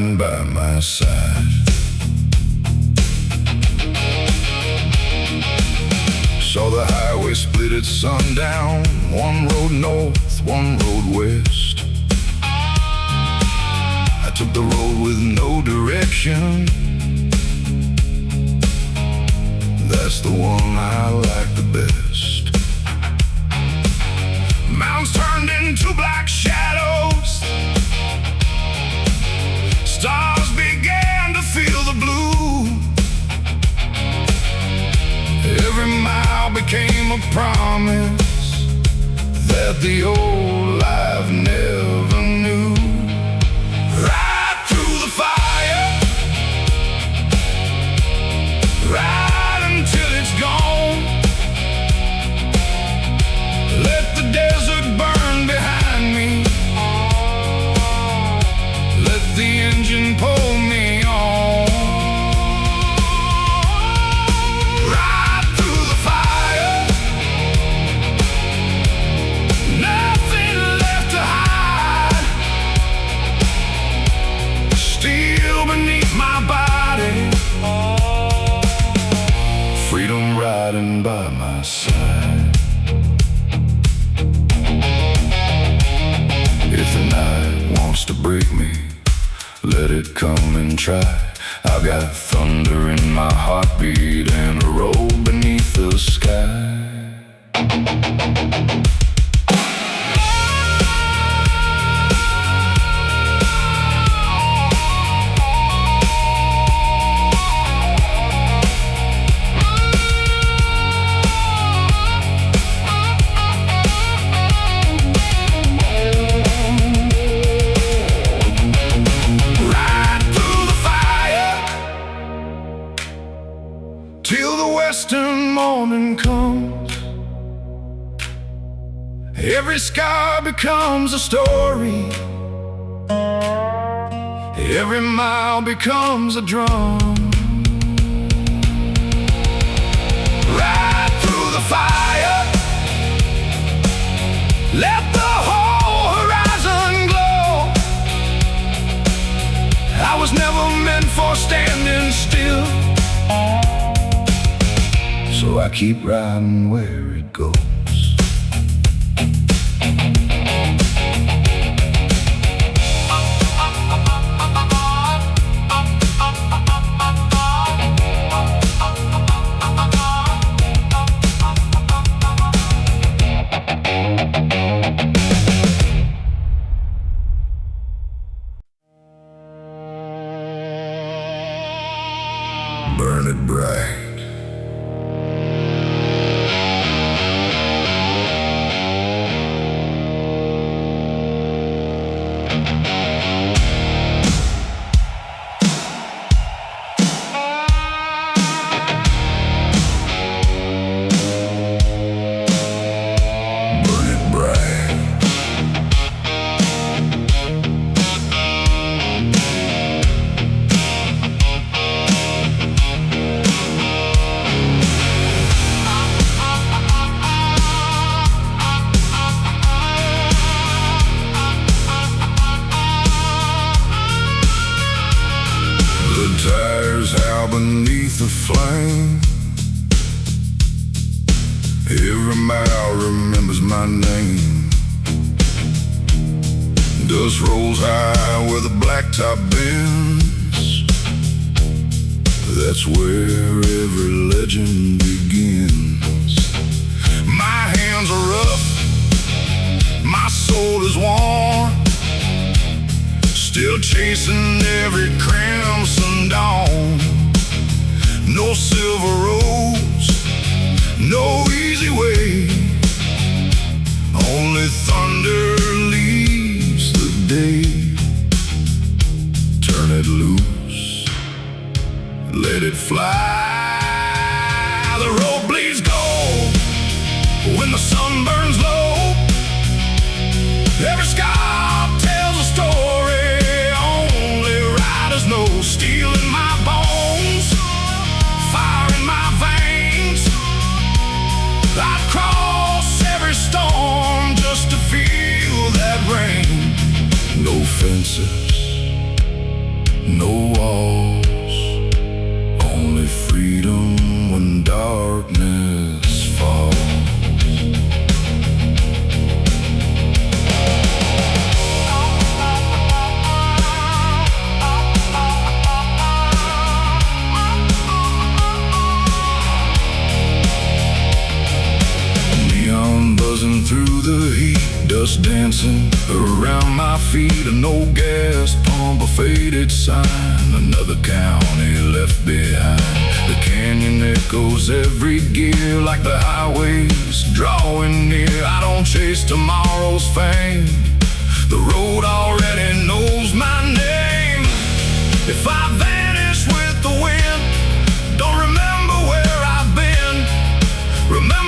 riding by my side. Saw the highway split at sundown, one road north, one road west. I took the road with no direction. That's the one I like the best. Mountains turned into black shadows. Stars began to feel the blue. Every mile became a promise that the old life never knew. Right through the fire, right until it's gone. Let the desert burn behind me. Let the engine pull me on. Right through the fire, nothing left to hide. Steel beneath my body, freedom riding by my side. If the night wants to break me, let it come and try. I've got thunder in my heartbeat and a road beneath the sky. Till the western morning comes, every scar becomes a story. Every mile becomes a drum. Right through the fire, let the whole horizon glow. I was never meant for standing still, so I keep riding where it goes. Burn it bright. Tires out beneath the flame. Every mile remembers my name. Dust rolls high where the blacktop bends. That's where every legend begins. My hands are rough, my soul is worn, still chasing every crimson dawn. No silver roads, no easy way, only thunder leaves the day. Turn it loose, let it fly. The road bleeds gold when the sun burns low. Every scar tells a story. No steel in my bones, fire in my veins. I'd cross every storm just to feel that rain. No fences, No walls, only freedom when darkness falls. Neon buzzing through the heat, dust dancing around my feet. An old gas pump, a faded sign, another county left behind. The canyon echoes every gear like the highways drawing near. I don't chase tomorrow's fame, the road already knows my name. If I vanish with the wind, don't remember where I've been. Remember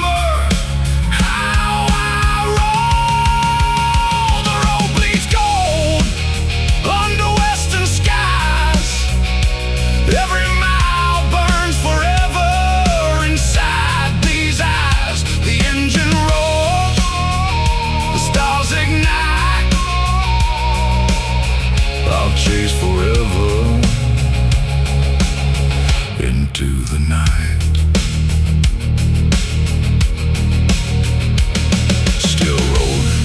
every mile burns forever inside these eyes. The engine roars, the stars ignite. I'll chase forever into the night. Still rolling,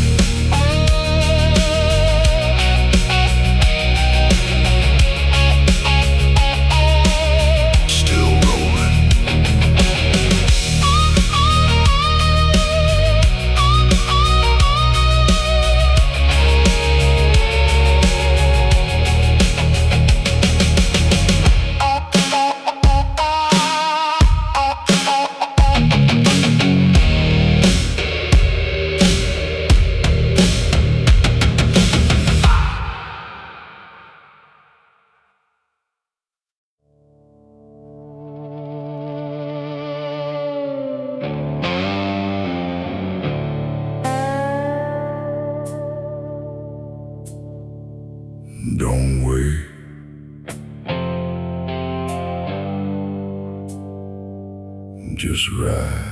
don't wait. Just ride.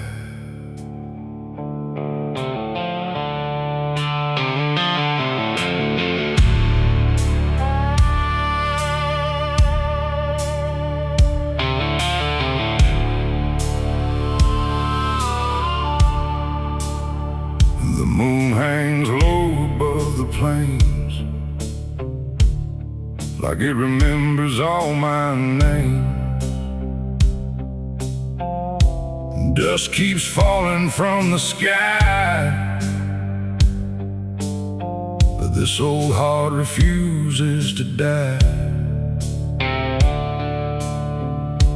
The moon hangs low above the plains, like it remembers all my names. Dust keeps falling from the sky, but this old heart refuses to die.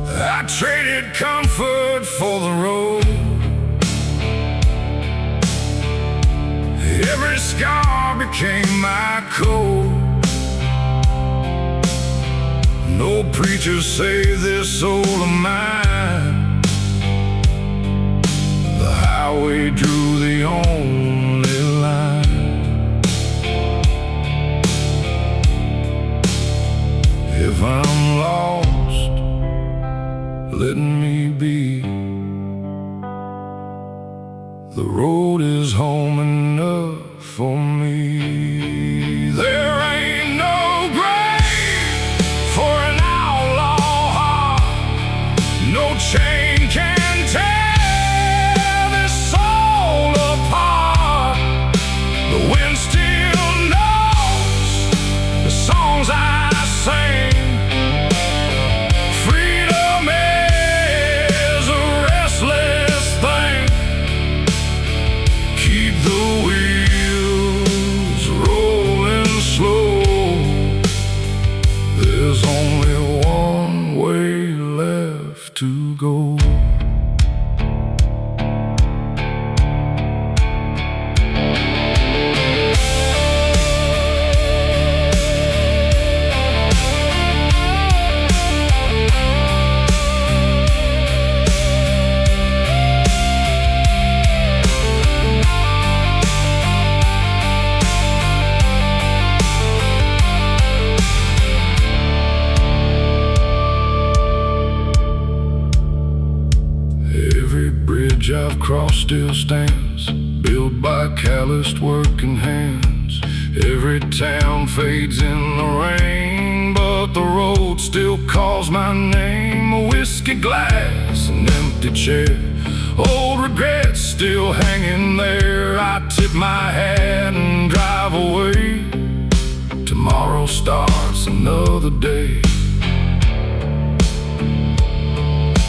I traded comfort for the road. Every scar became my code. No preachers say this soul of mine. The highway drew the only line. If I'm lost, let me be. The road is home enough for me. There ain't no grave for an outlaw heart. No chain can tear this soul apart. The wind still knows the songs I sing. Freedom is a restless thing. Keep the wheels rolling slow. There's only one way left to go. Every bridge I've crossed still stands, built by calloused working hands. Every town fades in the rain, but but the road still calls my name. A whiskey glass, an empty chair, old regrets still hanging there. I tip my hat and drive away. Tomorrow starts another day.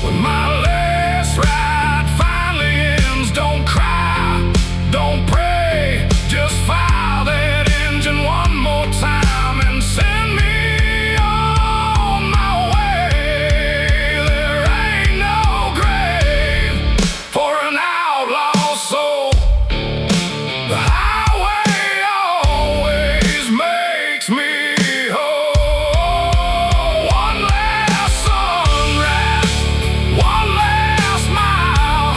When my last ride finally ends, don't cry, don't pray, just fire that engine one more time and send me on my way. There ain't no grave for an outlaw soul. The highway always makes me whole. One last sunrise, one last mile,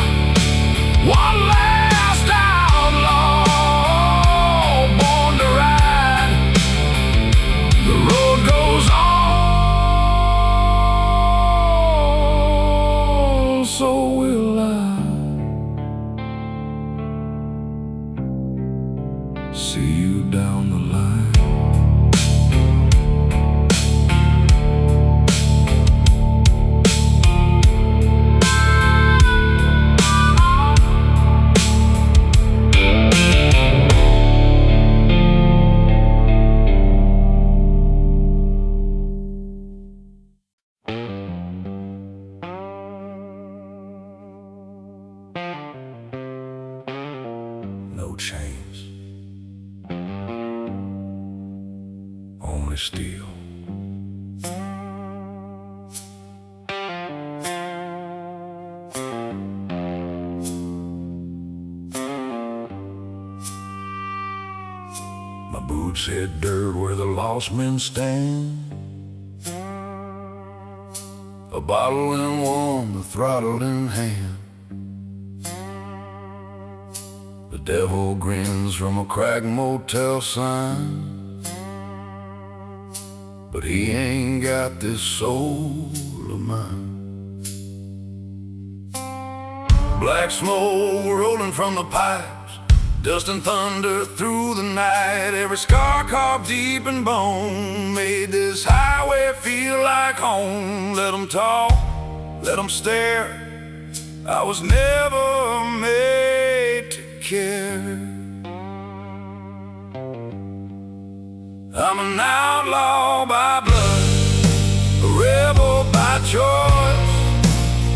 one last outlaw born to ride. The road goes on, so will I. See you down the line. No chains, only steel. My boots hit dirt where the lost men stand. A bottle in one, the throttle in hand. The devil grins from a cracked motel sign, but he ain't got this soul of mine. Black smoke rolling from the pipes, dust and thunder through the night. Every scar carved deep in bone made this highway feel like home. Let them talk, let them stare, I was never made to care. I'm an outlaw by blood, a rebel by choice.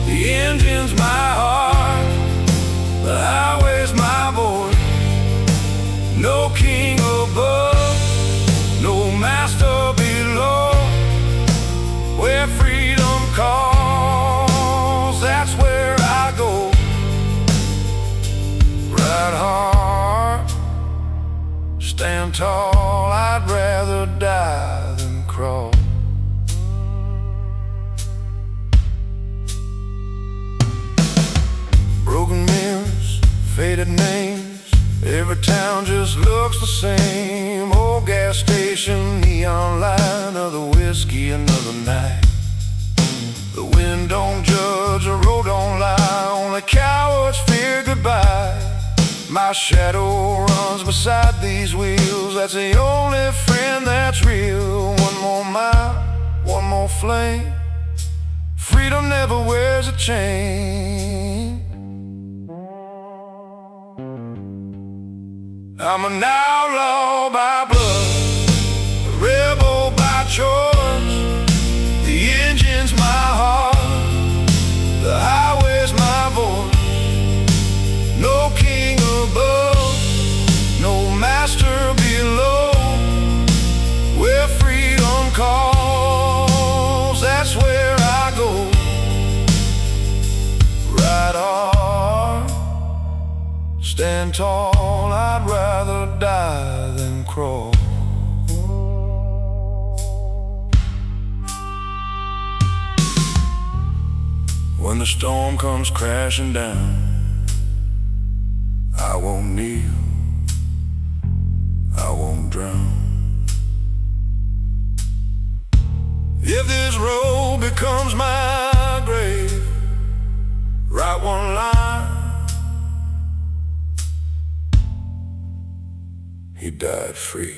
The engine's my heart, the highway's my voice. No king above, no master below. Where freedom calls, that's where I go. Ride hard, stand tall, I'd rather die than crawl. Broken mirrors, faded names, every town just looks the same. Old gas station, neon light, another whiskey, another night. The wind don't judge, the road don't lie, only cowards fear goodbye. My shadow runs beside these wheels, that's the only friend that's real. One more mile, one more flame, freedom never wears a chain. I'm an outlaw by blood, a rebel by choice. The engine's my heart, the highway's my voice. No king above, no master below. Where freedom calls, that's where I go. Ride hard, stand tall, I'd rather die than crawl. When the storm comes crashing down, I won't kneel, I won't drown. If this road becomes my grave, write one line: he died free.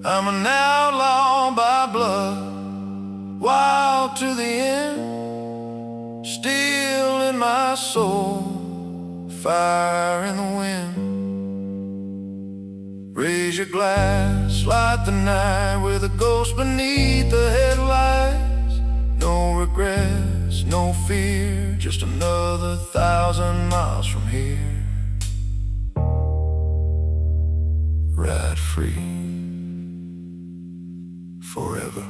I'm an outlaw by blood, wild to the end. Steel in my soul, fire in the wind. Raise your glass, light the night with a ghost beneath the headlights. No regrets, no fear, just another 1,000 miles from here. Ride free forever.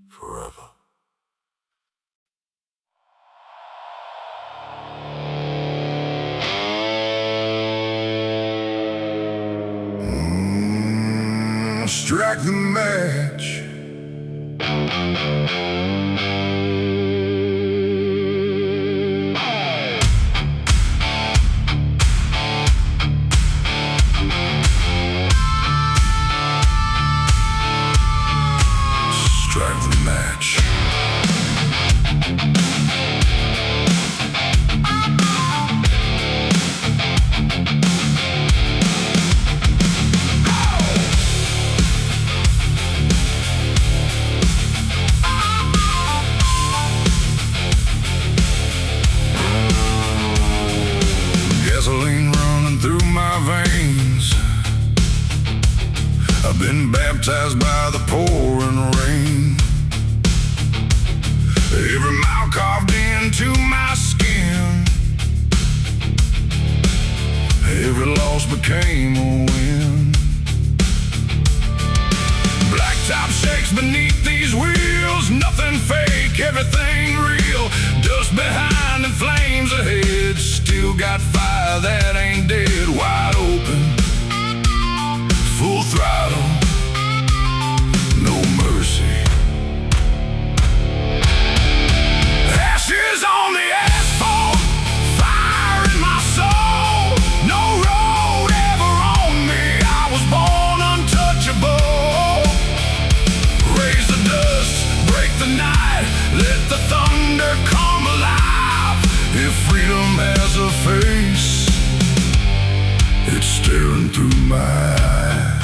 Forever. Strike the match. Strike the match. Gasoline running through my veins. I've been baptized by the pouring rain. Every mile carved into my skin. Every loss became a win. Blacktop shakes beneath these wheels. Nothing fake, everything real. Dust behind and flames ahead. Still got fire that ain't dead. Wide open, full throttle, no mercy. Ashes on the asphalt, fire in my soul. No road ever on me, I was born untouchable. Raise the dust, break the night, let the thunder come alive. If freedom has a face, it's staring through my eyes.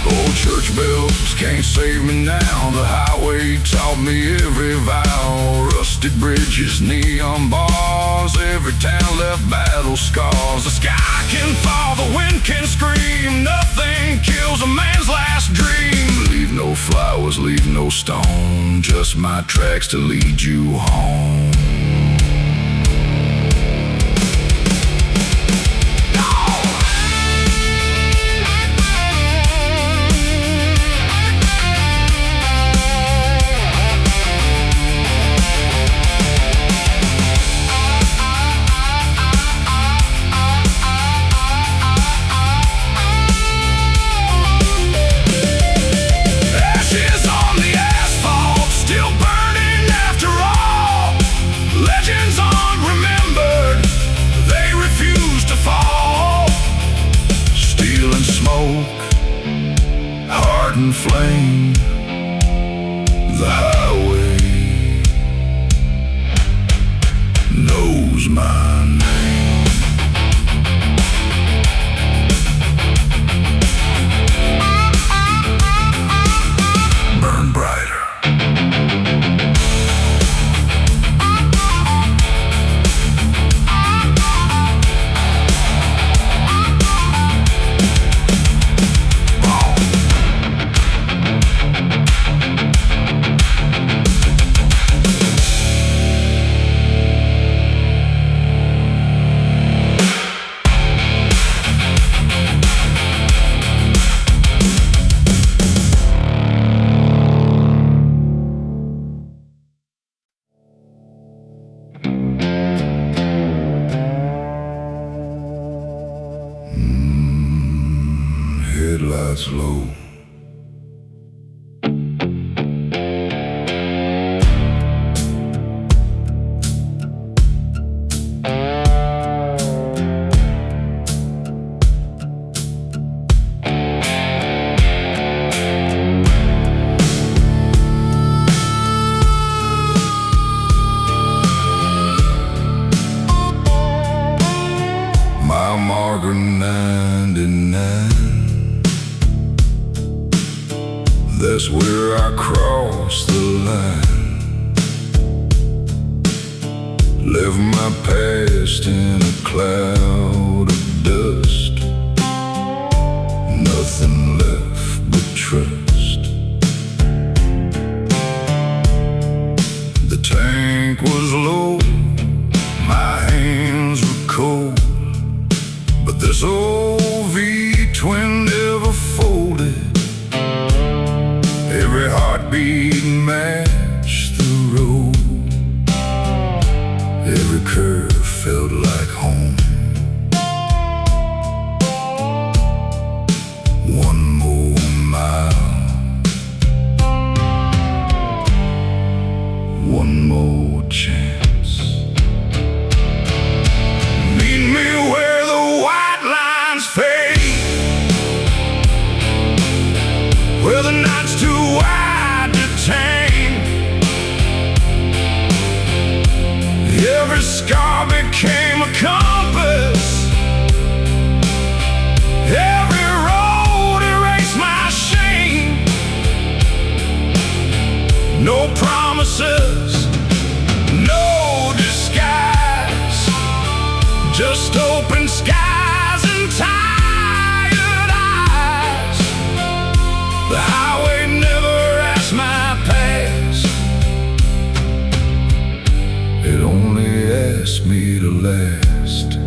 Old church bells can't save me now. The highway taught me every vow. Rusted bridges, neon bars. Every town left battle scars. The sky can fall, the wind can scream. Nothing kills a man's last dream. Leave no flowers, leave no stone. Just my tracks to lead you home. Ashes on the asphalt, still burning after all. lights low. Mile marker 99. That's where I crossed the line. Left my past in a cloud of dust. Nothing left but trust. The tank was low, my hands were cold, but this old V-twin never folded. Every heartbeat matched the road. Every curve felt like home. One more mile, one more chance. Meet me where the white lines fade, where the night's too wide to tame. Every scar became a compass. Every road erased my shame. No promises, no disguise, just open skies and tired eyes. The highway never asked my past. It only asked me to last.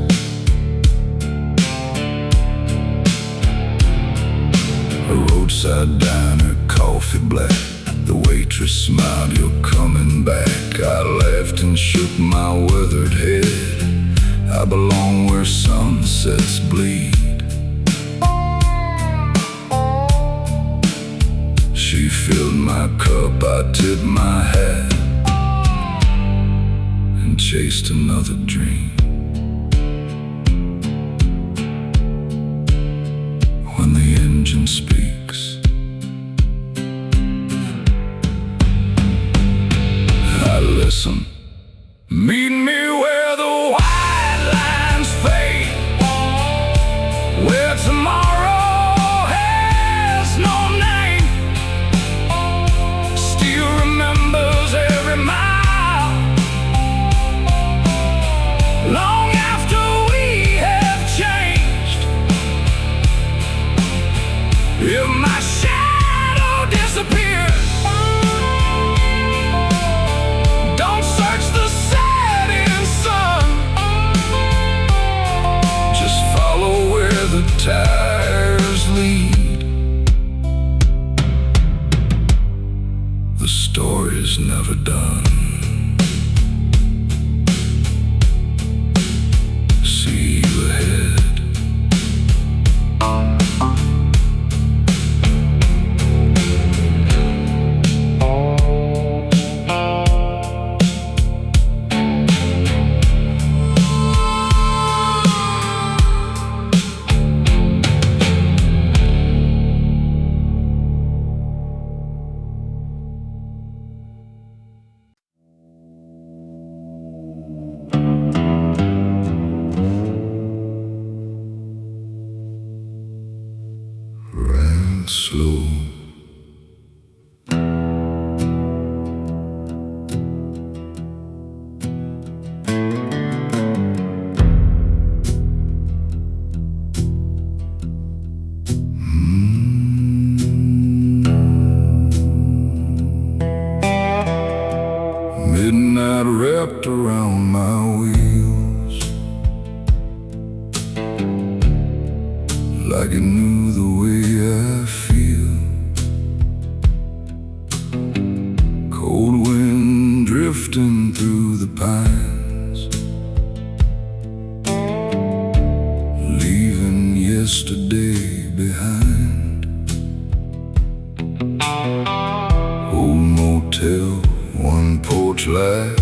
A roadside diner, coffee black. The waitress smiled, "You're coming back." I laughed and shook my weathered head. I belong where sunsets bleed. She filled my cup, I tipped my hat and chased another dream. When the engine speaks, I listen. Meet me where the white lines fade, where tomorrow has no name. Still remembers every mile, long after we have changed. If my shadow disappears, don't search the setting sun. Just follow where the tires lead. The story's never done. See you ahead. Ran slow. Midnight wrapped around my wheels, like it knew the way I feel. Cold wind drifting through the pines, leaving yesterday behind. one porch light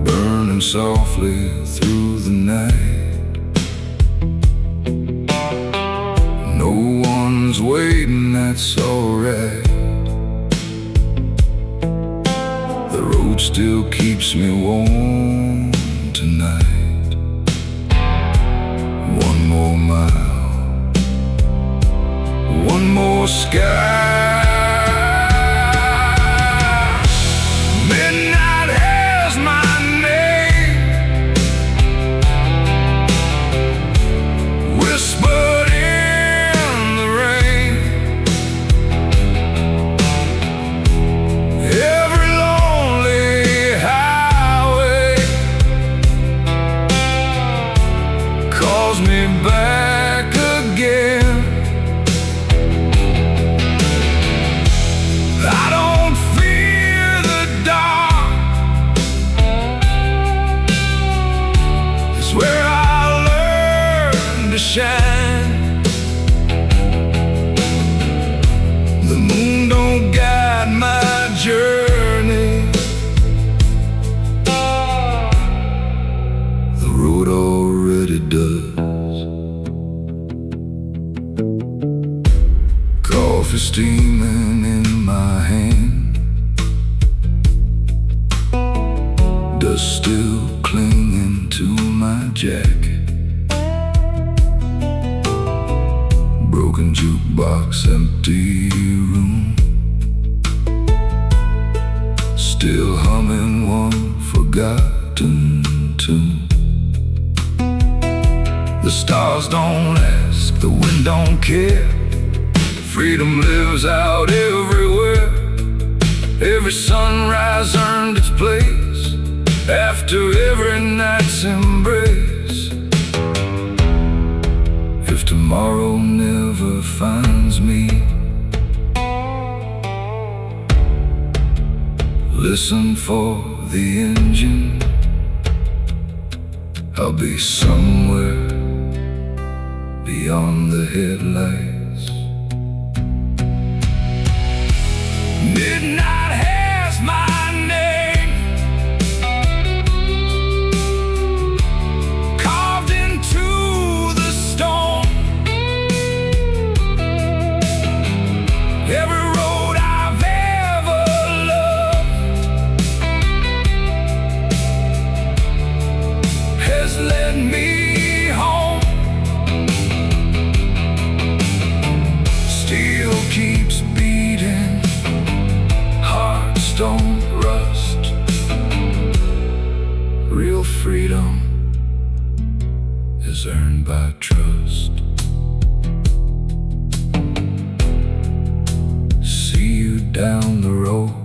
burning softly through the night. No one's waiting, that's alright. The road still keeps me warm tonight. One more mile, one more sky. Midnight has my name whispered in the rain. Every lonely highway calls me back again. I don't fear the dark. It's where I learn to shine. The moon don't guide my journey. The road already does. Coffee steaming in my hand, dust still clinging to my jacket. Broken jukebox, empty room, still humming one forgotten tune. The stars don't ask, the wind don't care. Freedom lives out everywhere. Every sunrise earned its place after every night's embrace. If tomorrow never finds me, listen for the engine. I'll be somewhere beyond the headlights. Midnight has my name carved into the stone. Every road I've ever loved has led me home. Steel keeps beating, hearts don't rust. Real freedom is earned by trust. See you down the road.